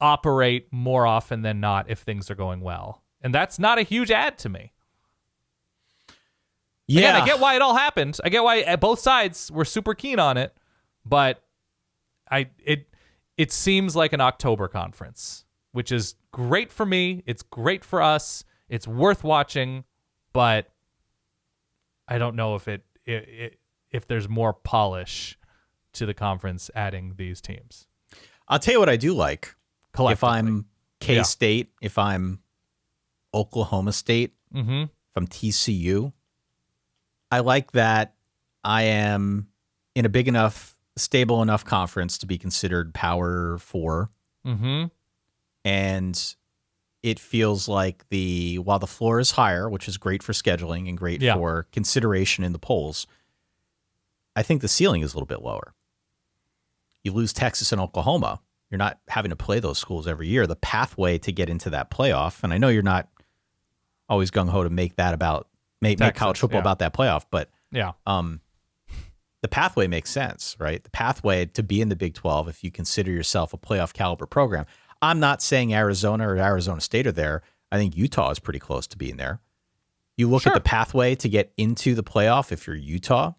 operate more often than not if things are going well. And that's not a huge add to me. Yeah, again, I get why it all happened. I get why both sides were super keen on it, but it seems like an October conference, which is great for me. It's great for us. It's worth watching, but I don't know if there's more polish to the conference adding these teams. I'll tell you what I do like. If I'm K-State, if I'm Oklahoma State, if I'm TCU, I like that I am in a big enough, stable enough conference to be considered Power 4. And it feels like while the floor is higher, which is great for scheduling and great for consideration in the polls, I think the ceiling is a little bit lower. You lose Texas and Oklahoma. You're not having to play those schools every year. The pathway to get into that playoff, and I know you're not always gung-ho to make that about make college football about that playoff, but the pathway makes sense, right? The pathway to be in the Big 12, if you consider yourself a playoff caliber program. I'm not saying Arizona or Arizona State are there. I think Utah is pretty close to being there. You look at the pathway to get into the playoff if you're Utah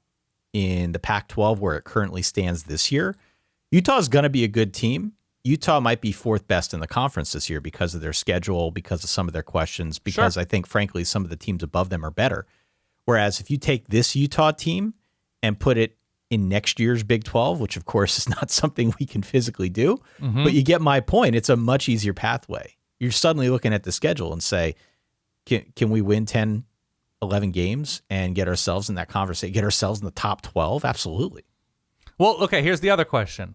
in the Pac-12 where it currently stands this year. Utah is going to be a good team. Utah might be 4th best in the conference this year because of their schedule, because of some of their questions, because I think, frankly, some of the teams above them are better. Whereas if you take this Utah team and put it in next year's Big 12, which, of course, is not something we can physically do, but you get my point. It's a much easier pathway. You're suddenly looking at the schedule and say, can we win 10 11 games and get ourselves in that conversation, get ourselves in the top 12? Absolutely. Well, okay, here's the other question.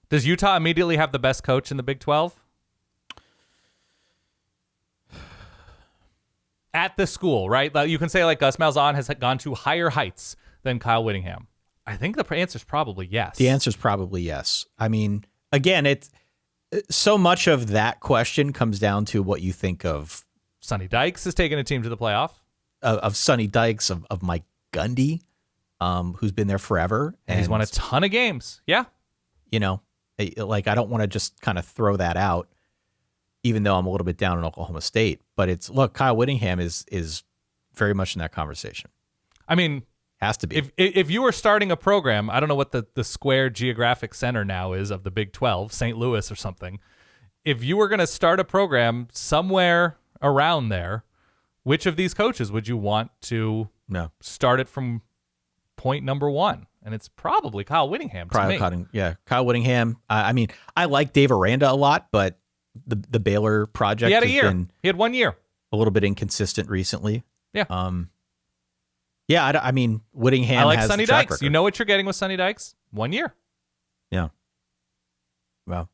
Does Utah immediately have the best coach in the Big 12? At the school, right? You can say like Gus Malzahn has gone to higher heights than Kyle Whittingham. I think the answer is probably yes. The answer is probably yes. I mean, again, it's so much of that question comes down to what you think of. Sonny Dykes has taken a team to the playoff. Of Sonny Dykes, of Mike Gundy, who's been there forever. And he's won a ton of games. Yeah. You know, like I don't want to just kind of throw that out, even though I'm a little bit down on Oklahoma State. But it's, look, Kyle Whittingham is very much in that conversation. I mean, has to be. If you were starting a program, I don't know what the square geographic center now is of the Big 12, St. Louis or something. If you were going to start a program somewhere around there, which of these coaches would you want to start it from point number one? And it's probably Kyle Whittingham to me. Kyle Whittingham. I mean, I like Dave Aranda a lot, but the Baylor project he had 1 year. A little bit inconsistent recently. Yeah. I mean, Whittingham I like has Sonny the track Dykes. record. You know what you're getting with Sonny Dykes? 1 year. Yeah. Well.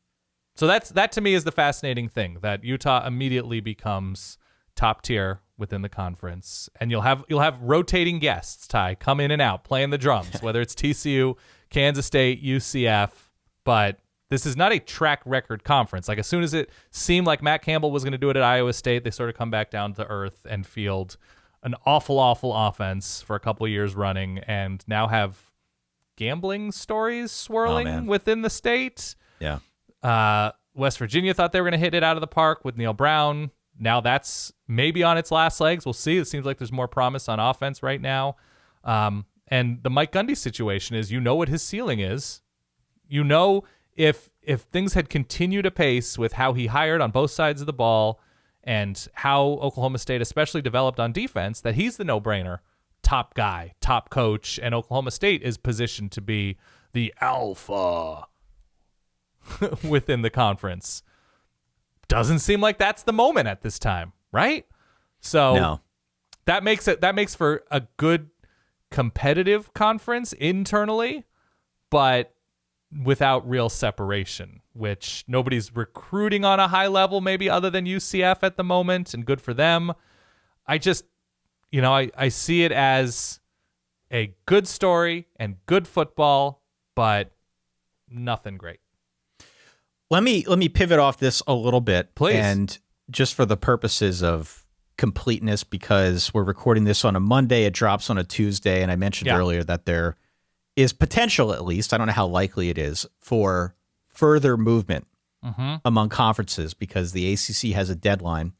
So that to me is the fascinating thing, that Utah immediately becomes top tier within the conference, and you'll have rotating guests, Ty, come in and out playing the drums, whether it's TCU, Kansas State, UCF, but this is not a track record conference. Like, as soon as it seemed like Matt Campbell was going to do it at Iowa State, they sort of come back down to earth and field an awful offense for a couple of years running, and now have gambling stories swirling within the state. Yeah. West Virginia thought they were going to hit it out of the park with Neil Brown. Now that's maybe on its last legs. We'll see. It seems like there's more promise on offense right now. And the Mike Gundy situation is, you know what his ceiling is. You know, if things had continued apace with how he hired on both sides of the ball and how Oklahoma State especially developed on defense, that he's the no-brainer top guy, top coach, and Oklahoma State is positioned to be the alpha within the conference. Doesn't seem like that's the moment at this time, right? So that makes for a good competitive conference internally, but without real separation, which nobody's recruiting on a high level, maybe other than UCF at the moment, and good for them. I just, I see it as a good story and good football, but nothing great. Let me pivot off this a little bit, please, and just for the purposes of completeness, because we're recording this on a Monday, it drops on a Tuesday, and I mentioned earlier that there is potential, at least, I don't know how likely it is, for further movement among conferences, because the ACC has a deadline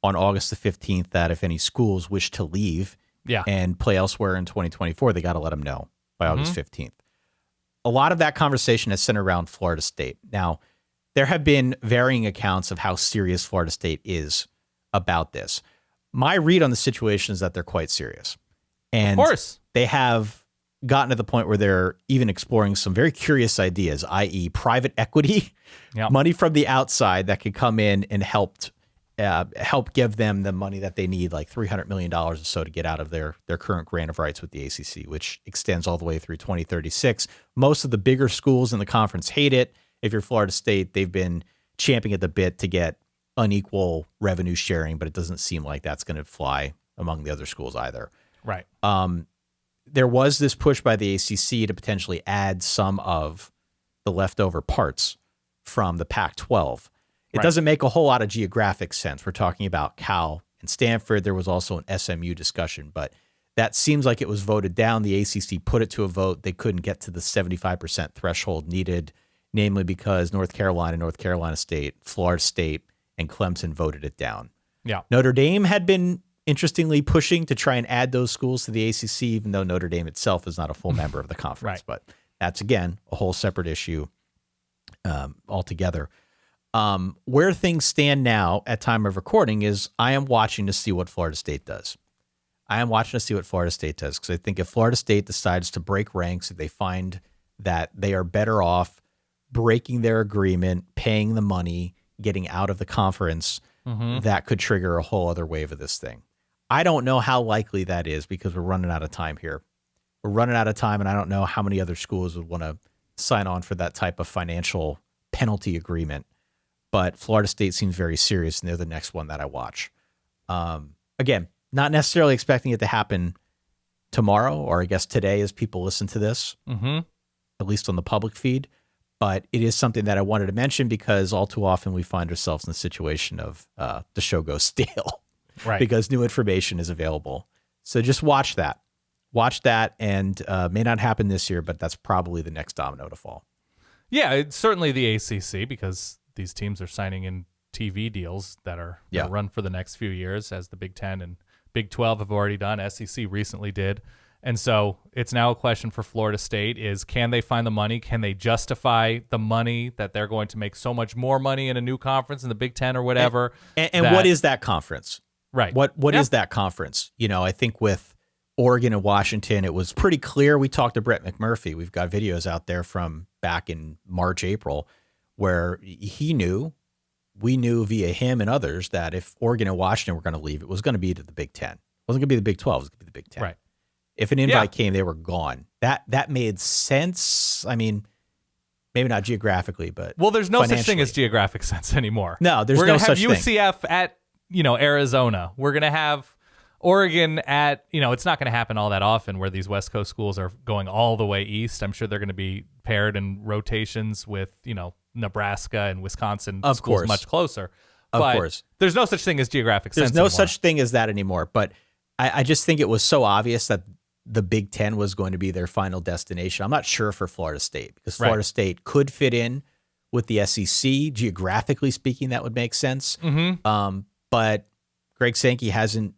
on August the 15th that if any schools wish to leave and play elsewhere in 2024, they got to let them know by August 15th. A lot of that conversation has centered around Florida State. Now, there have been varying accounts of how serious Florida State is about this. My read on the situation is that they're quite serious. And of course, they have gotten to the point where they're even exploring some very curious ideas, i.e. private equity, money from the outside that could come in and help give them the money that they need, like $300 million or so, to get out of their current grant of rights with the ACC, which extends all the way through 2036. Most of the bigger schools in the conference hate it. If you're Florida State, they've been champing at the bit to get unequal revenue sharing, but it doesn't seem like that's going to fly among the other schools either. Right. There was this push by the ACC to potentially add some of the leftover parts from the Pac-12. It doesn't make a whole lot of geographic sense. We're talking about Cal and Stanford. There was also an SMU discussion, but that seems like it was voted down. The ACC put it to a vote. They couldn't get to the 75% threshold needed, namely because North Carolina State, Florida State, and Clemson voted it down. Yeah. Notre Dame had been interestingly pushing to try and add those schools to the ACC, even though Notre Dame itself is not a full member of the conference. But that's, again, a whole separate issue altogether. Where things stand now at time of recording is I am watching to see what Florida State does. Because I think if Florida State decides to break ranks, if they find that they are better off breaking their agreement, paying the money, getting out of the conference, that could trigger a whole other wave of this thing. I don't know how likely that is because we're running out of time here. We're running out of time, and I don't know how many other schools would want to sign on for that type of financial penalty agreement. But Florida State seems very serious, and they're the next one that I watch. Again, not necessarily expecting it to happen tomorrow, or I guess today as people listen to this, at least on the public feed. But it is something that I wanted to mention because all too often we find ourselves in the situation of the show goes stale, right? Because new information is available. So just watch that. Watch that, and may not happen this year, but that's probably the next domino to fall. Yeah, it's certainly the ACC because these teams are signing in TV deals that are gonna run for the next few years, as the Big Ten and Big 12 have already done. SEC recently did. And so it's now a question for Florida State is, can they find the money? Can they justify the money that they're going to make so much more money in a new conference in the Big Ten or whatever? And what is that conference? Right. What is that conference? I think with Oregon and Washington, it was pretty clear. We talked to Brett McMurphy. We've got videos out there from back in March, April, where we knew via him and others that if Oregon and Washington were going to leave, it was going to be to the Big Ten. It wasn't going to be the Big 12. It was going to be the Big 10. Right. If an invite came, they were gone. That made sense. I mean, maybe not geographically, but there's no such thing as geographic sense anymore. No, there's no such thing. We're going to have UCF at, Arizona. We're going to have Oregon at, it's not going to happen all that often where these West Coast schools are going all the way east. I'm sure they're going to be paired in rotations with, Nebraska and Wisconsin schools much closer. Of course. There's no such thing as geographic sense There's no anymore. such thing as that anymore. But I just think it was so obvious that the Big Ten was going to be their final destination. I'm not sure for Florida State because Florida State could fit in with the SEC. Geographically speaking, that would make sense. But Greg Sankey hasn't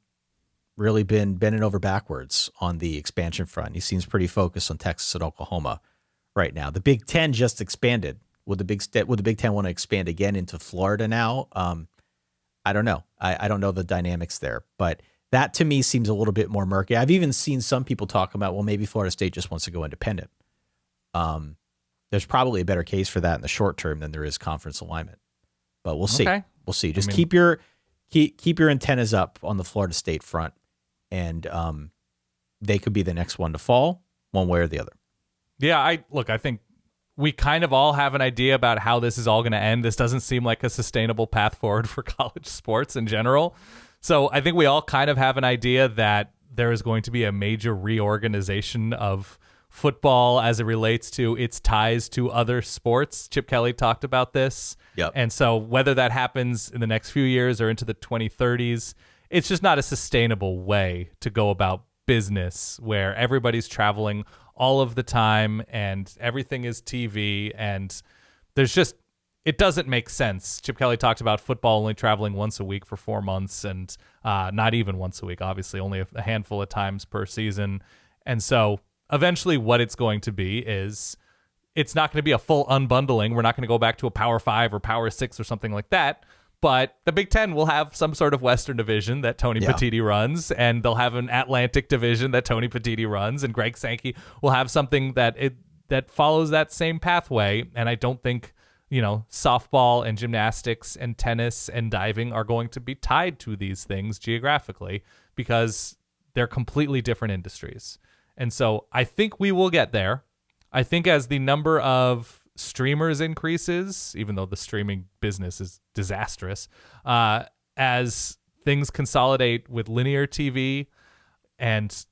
really been bending over backwards on the expansion front. He seems pretty focused on Texas and Oklahoma right now. The Big Ten just expanded. Would the Big Ten want to expand again into Florida now? I don't know. I don't know the dynamics there, but that to me seems a little bit more murky. I've even seen some people talk about, well, maybe Florida State just wants to go independent. There's probably a better case for that in the short term than there is conference alignment, but we'll see. We'll see. Just keep your antennas up on the Florida State front, and they could be the next one to fall one way or the other. Yeah, I think we kind of all have an idea about how this is all going to end. This doesn't seem like a sustainable path forward for college sports in general. So I think we all kind of have an idea that there is going to be a major reorganization of football as it relates to its ties to other sports. Chip Kelly talked about this. Yep. And so whether that happens in the next few years or into the 2030s, it's just not a sustainable way to go about business where everybody's traveling all of the time and everything is TV, and it doesn't make sense. Chip Kelly talked about football only traveling once a week for 4 months, and not even once a week, obviously only a handful of times per season. And so eventually what it's going to be is it's not going to be a full unbundling. We're not going to go back to a Power 5 or Power 6 or something like that. But the Big Ten will have some sort of Western division that Tony Petitti runs, and they'll have an Atlantic division that Tony Petitti runs, and Greg Sankey will have something that follows that same pathway. And I don't think, softball and gymnastics and tennis and diving are going to be tied to these things geographically because they're completely different industries. And so I think we will get there. I think as the number of streamers increases, even though the streaming business is disastrous, as things consolidate with linear TV, and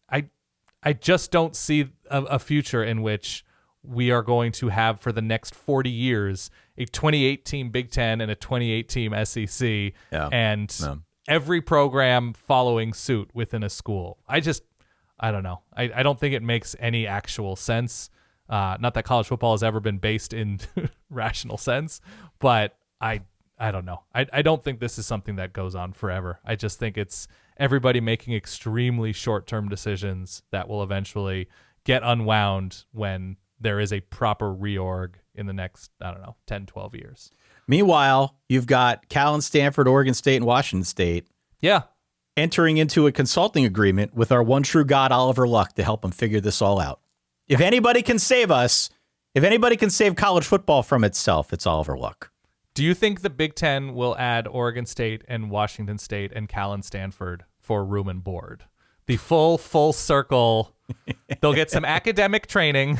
I just don't see a future in which we are going to have for the next 40 years a 28-team Big Ten and a 28-team SEC, every program following suit within a school. I don't know. I don't think it makes any actual sense. Not that college football has ever been based in rational sense, but I don't know. I don't think this is something that goes on forever. I just think it's everybody making extremely short-term decisions that will eventually get unwound when there is a proper reorg in the next, 10, 12 years. Meanwhile, you've got Cal and Stanford, Oregon State, and Washington State. Yeah. Entering into a consulting agreement with our one true God, Oliver Luck, to help them figure this all out. If anybody can save us, if anybody can save college football from itself, it's Oliver Luck. Do you think the Big Ten will add Oregon State and Washington State and Cal and Stanford for room and board. The full circle. They'll get some academic training,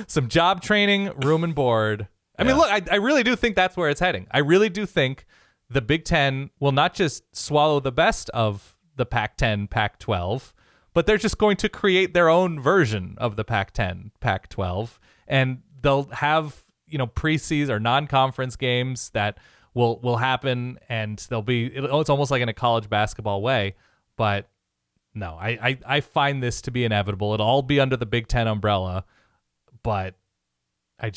some job training, room and board. I mean, look, I really do think that's where it's heading. I really do think the Big Ten will not just swallow the best of the Pac-10, Pac-12, but they're just going to create their own version of the Pac-10, Pac-12, and they'll have, preseason or non-conference games that will happen, and it's almost like in a college basketball way. But no, I find this to be inevitable. It'll all be under the Big Ten umbrella, but I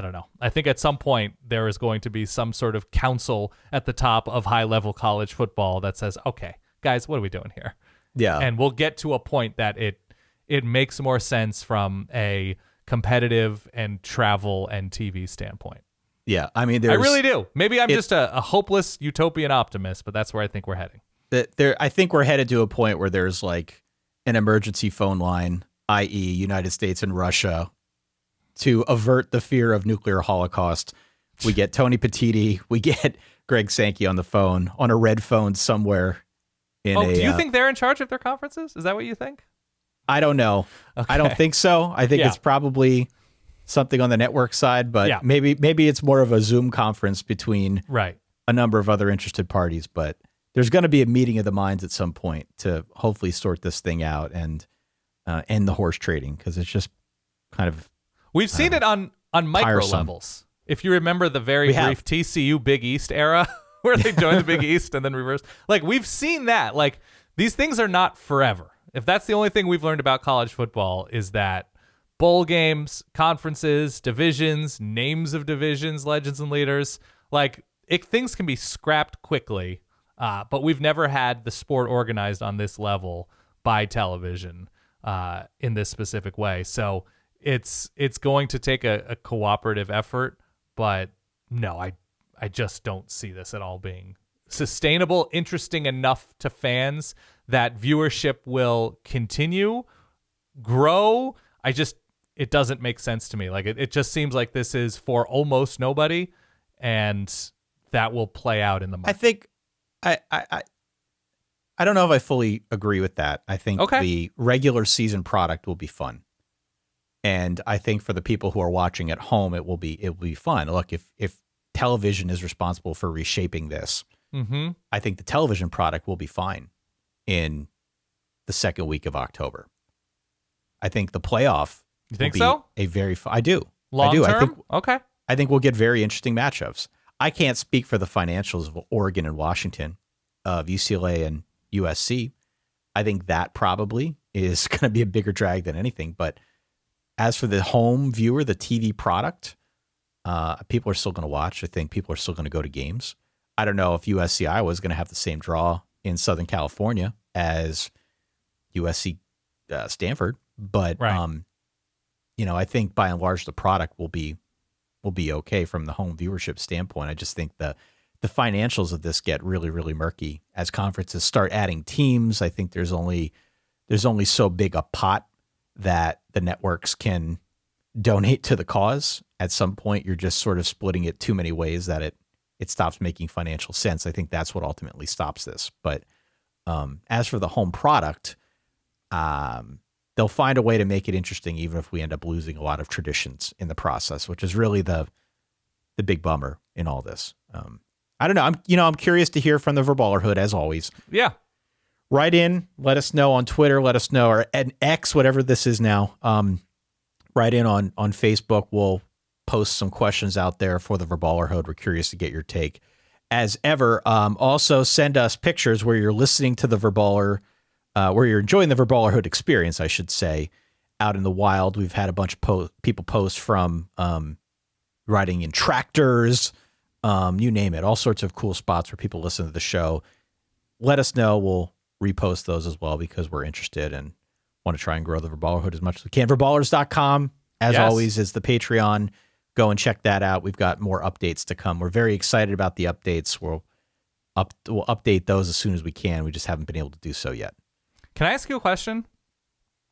don't know. I think at some point there is going to be some sort of council at the top of high-level college football that says, okay, guys, what are we doing here? Yeah. And we'll get to a point that it makes more sense from a competitive and travel and TV standpoint. Yeah. I mean, I really do. Maybe I'm just a hopeless utopian optimist, but that's where I think we're heading. I think we're headed to a point where there's like an emergency phone line, i.e. United States and Russia, to avert the fear of nuclear holocaust. We get Tony Petitti, we get Greg Sankey on the phone, on a red phone somewhere. Do you think they're in charge of their conferences? Is that what you think? I don't know. Okay. I don't think so. I think it's probably something on the network side, but maybe it's more of a Zoom conference between a number of other interested parties. But there's going to be a meeting of the minds at some point to hopefully sort this thing out and end the horse trading, because it's just kind of... We've seen it on micro tiresome levels. If you remember the very brief TCU Big East era where they joined the Big East and then reversed. Like, we've seen that. Like, these things are not forever. If that's the only thing we've learned about college football, is that bowl games, conferences, divisions, names of divisions, legends and leaders, like, things can be scrapped quickly, but we've never had the sport organized on this level by television in this specific way. So it's going to take a cooperative effort, but no, I just don't see this at all being sustainable, interesting enough to fans that viewership will continue, grow. It doesn't make sense to me. Like, it just seems like this is for almost nobody, and that will play out in the market. I think I don't know if I fully agree with that. I think the regular season product will be fun. And I think for the people who are watching at home, it will be fun. Look, if television is responsible for reshaping this, I think the television product will be fine in the second week of October. I think the playoff will be a very fun. I do. Long term? I think we'll get very interesting matchups. I can't speak for the financials of Oregon and Washington, of UCLA and USC. I think that probably is going to be a bigger drag than anything. But as for the home viewer, the TV product, people are still going to watch. I think people are still going to go to games. I don't know if USC Iowa is going to have the same draw in Southern California as USC Stanford, but I think by and large the product will be okay from the home viewership standpoint. I just think the financials of this get really, really murky as conferences start adding teams. I think there's only so big a pot that the networks can donate to the cause. At some point, you're just sort of splitting it too many ways that it stops making financial sense. I think that's what ultimately stops this. But as for the home product, they'll find a way to make it interesting, even if we end up losing a lot of traditions in the process, which is really the big bummer in all this. I don't know. I'm curious to hear from the Verballerhood, as always. Yeah. Write in, let us know on Twitter, let us know, or at X, whatever this is now. Write in on Facebook. We'll post some questions out there for the Verballerhood. We're curious to get your take. As ever, also send us pictures where you're listening to the Verballer, where you're enjoying the Verballerhood experience, I should say, out in the wild. We've had a bunch of people post from riding in tractors, you name it, all sorts of cool spots where people listen to the show. Let us know. We'll repost those as well because we're interested and want to try and grow the Verballerhood as much as we can. Verballers.com, as always, is the Patreon. Go and check that out. We've got more updates to come. We're very excited about the updates. We'll update those as soon as we can. We just haven't been able to do so yet. Can I ask you a question?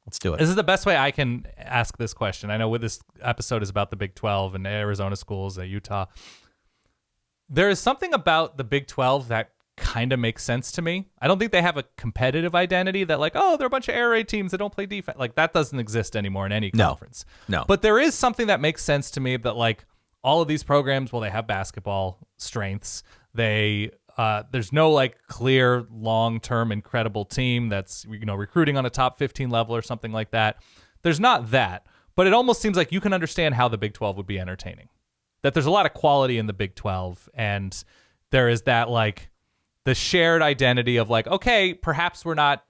Let's do it. This is the best way I can ask this question. I know this episode is about the Big 12 and Arizona schools, Utah. There is something about the Big 12 that kind of makes sense to me. I don't think they have a competitive identity that like, oh, they're a bunch of air raid teams that don't play defense. Like that doesn't exist anymore in any conference. No. But there is something that makes sense to me that like all of these programs, well, they have basketball strengths. There's no like clear long-term incredible team that's, recruiting on a top 15 level or something like that. There's not that, but it almost seems like you can understand how the Big 12 would be entertaining. That there's a lot of quality in the Big 12, and there is that like the shared identity of like, okay, perhaps we're not,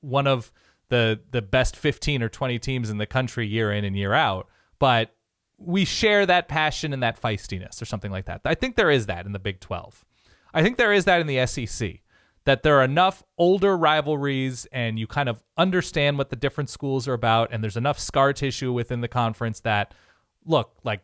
one of the best 15 or 20 teams in the country year in and year out, but we share that passion and that feistiness or something like that. I think there is that in the Big 12. I think there is that in the SEC, that there are enough older rivalries and you kind of understand what the different schools are about, and there's enough scar tissue within the conference that, look, like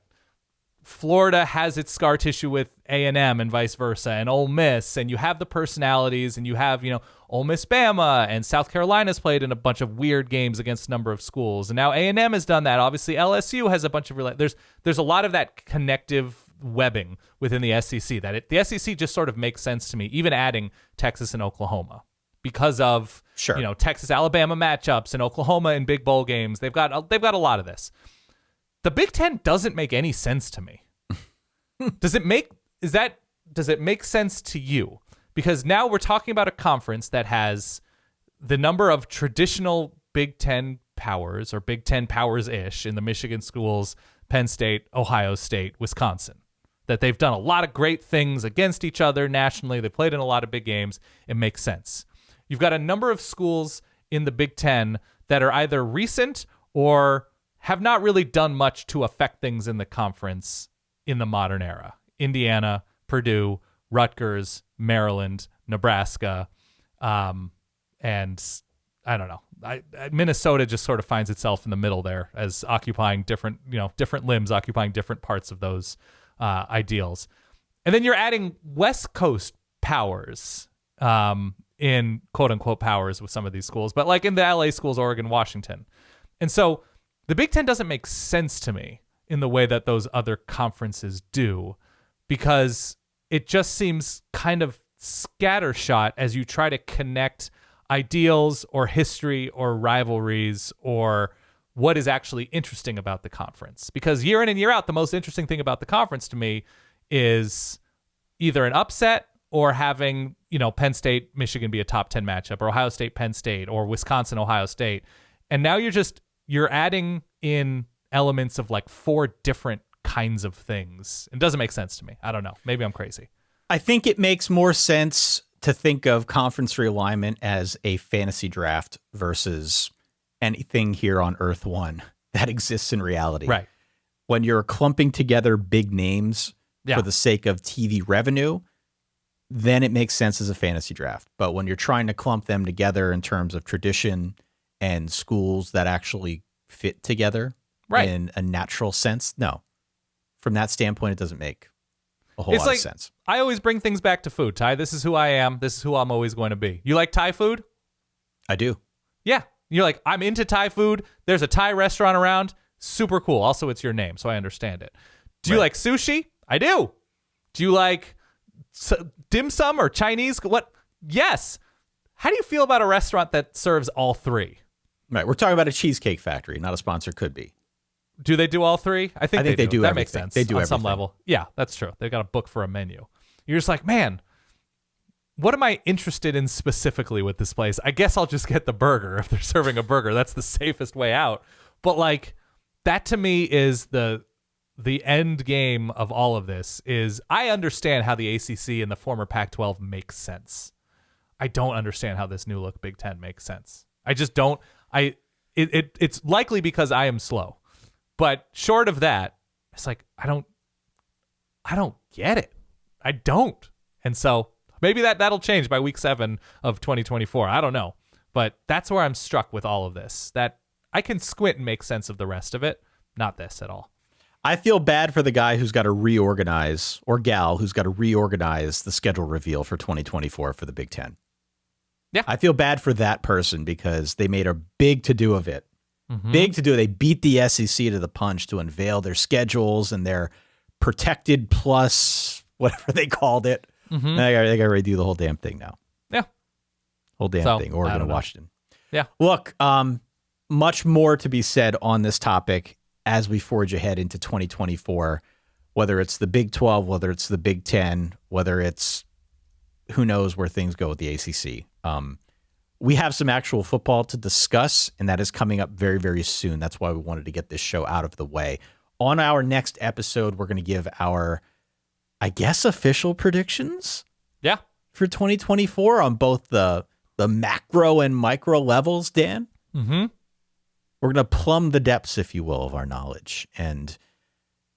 Florida has its scar tissue with A&M and vice versa, and Ole Miss, and you have the personalities, and you have, Ole Miss Bama, and South Carolina's played in a bunch of weird games against a number of schools, and now A&M has done that. Obviously, LSU has a bunch of there's a lot of that connective webbing within the SEC the SEC just sort of makes sense to me, even adding Texas and Oklahoma because of Texas Alabama matchups and Oklahoma in big bowl games. They've got a lot of this. The Big Ten doesn't make any sense to me. Does it make sense to you? Because now we're talking about a conference that has the number of traditional Big Ten powers or Big Ten powers-ish in the Michigan schools, Penn State, Ohio State, Wisconsin. That they've done a lot of great things against each other nationally. They played in a lot of big games. It makes sense. You've got a number of schools in the Big Ten that are either recent or have not really done much to affect things in the conference in the modern era. Indiana, Purdue, Rutgers, Maryland, Nebraska, and I don't know. Minnesota just sort of finds itself in the middle there as occupying different limbs, occupying different parts of those ideals. And then you're adding West Coast powers in quote unquote powers with some of these schools, but like in the LA schools, Oregon, Washington. And so the Big Ten doesn't make sense to me in the way that those other conferences do, because it just seems kind of scattershot as you try to connect ideals or history or rivalries or what is actually interesting about the conference. Because year in and year out, the most interesting thing about the conference to me is either an upset or having, Penn State, Michigan be a top 10 matchup, or Ohio State, Penn State, or Wisconsin, Ohio State. And now you're adding in elements of like 4 different kinds of things. It doesn't make sense to me. I don't know. Maybe I'm crazy. I think it makes more sense to think of conference realignment as a fantasy draft versus anything here on Earth 1 that exists in reality. Right. When you're clumping together big names for the sake of TV revenue, then it makes sense as a fantasy draft. But when you're trying to clump them together in terms of tradition and schools that actually fit together in a natural sense, no. From that standpoint, it doesn't make a whole lot of sense. I always bring things back to food, Ty. This is who I am. This is who I'm always going to be. You like Thai food? I do. Yeah. You're like, I'm into Thai food. There's a Thai restaurant around. Super cool. Also, it's your name, so I understand it. Do you like sushi? I do. Do you like dim sum or Chinese? What? Yes. How do you feel about a restaurant that serves all 3? Right. We're talking about a Cheesecake Factory, not a sponsor. Could be. Do they do all 3? I think they do. That makes sense. They do on everything. Some level. Yeah, that's true. They've got a book for a menu. You're just like, man, what am I interested in specifically with this place? I guess I'll just get the burger if they're serving a burger. That's the safest way out. But like that to me is the end game of all of this. Is I understand how the ACC and the former Pac-12 makes sense. I don't understand how this new look Big Ten makes sense. I just don't. It's likely because I am slow. But short of that, it's like I don't get it. I don't. And so maybe that'll change by week 7 of 2024. I don't know. But that's where I'm struck with all of this. That I can squint and make sense of the rest of it. Not this at all. I feel bad for the guy who's got to reorganize, or gal who's got to reorganize the schedule reveal for 2024 for the Big Ten. Yeah. I feel bad for that person because they made a big to-do of it. Mm-hmm. Big to do. They beat the SEC to the punch to unveil their schedules and their protected plus, whatever they called it. Mm-hmm. They got to redo the whole damn thing now. Yeah. Whole damn thing. Oregon and Washington. Yeah. Look, much more to be said on this topic as we forge ahead into 2024, whether it's the Big 12, whether it's the Big 10, whether it's who knows where things go with the ACC. We have some actual football to discuss, and that is coming up very, very soon. That's why we wanted to get this show out of the way. On our next episode, we're going to give our, I guess, official predictions. Yeah. For 2024 on both the macro and micro levels, Dan. Mm-hmm. We're going to plumb the depths, if you will, of our knowledge. And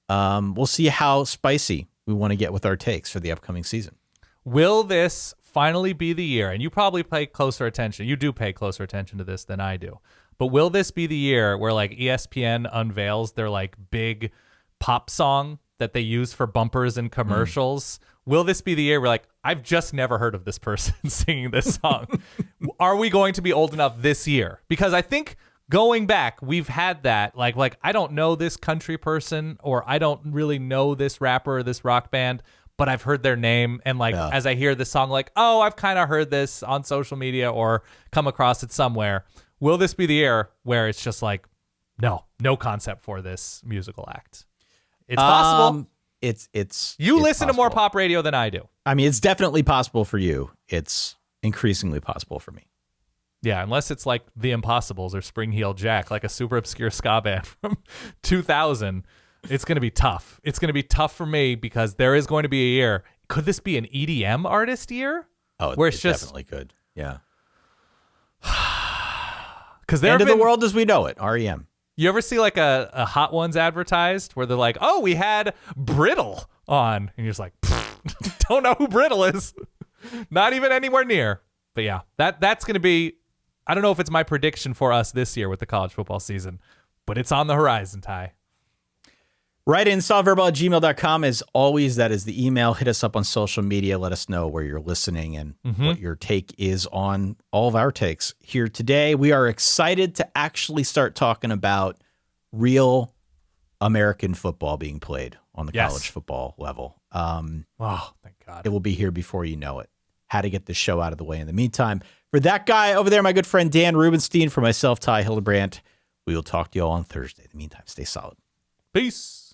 we'll see how spicy we want to get with our takes for the upcoming season. Will this finally be the year? And you probably pay closer attention. You do pay closer attention to this than I do. But will this be the year where like ESPN unveils their like big pop song that they use for bumpers and commercials? Will this be the year where like, I've just never heard of this person singing this song? Are we going to be old enough this year? Because I think going back, we've had that like I don't know this country person, or I don't really know this rapper or this rock band, but I've heard their name. And like, as I hear this song, like, oh, I've kind of heard this on social media or come across it somewhere. Will this be the year where it's just like, no concept for this musical act? It's possible. It's you listen possible. to more pop radio than I do. I mean, it's definitely possible for you. It's increasingly possible for me. Yeah, unless it's like The Impossibles or Spring Heel Jack, like a super obscure ska band from 2000. It's going to be tough. It's going to be tough for me because there is going to be a year. Could this be an EDM artist year? Oh, where it definitely could. Yeah. Because end of the world as we know it, REM. You ever see like a Hot Ones advertised where they're like, oh, we had Brittle on. And you're just like, don't know who Brittle is. Not even anywhere near. But yeah, that's going to be, I don't know if it's my prediction for us this year with the college football season, but it's on the horizon, Ty. Write in solveverball@gmail.com. As always, that is the email. Hit us up on social media. Let us know where you're listening and what your take is on all of our takes here today. We are excited to actually start talking about real American football being played on the college football level. Oh, thank God. It will be here before you know it. How to get this show out of the way in the meantime. For that guy over there, my good friend Dan Rubenstein, for myself, Ty Hildebrandt, we will talk to you all on Thursday. In the meantime, stay solid. Peace.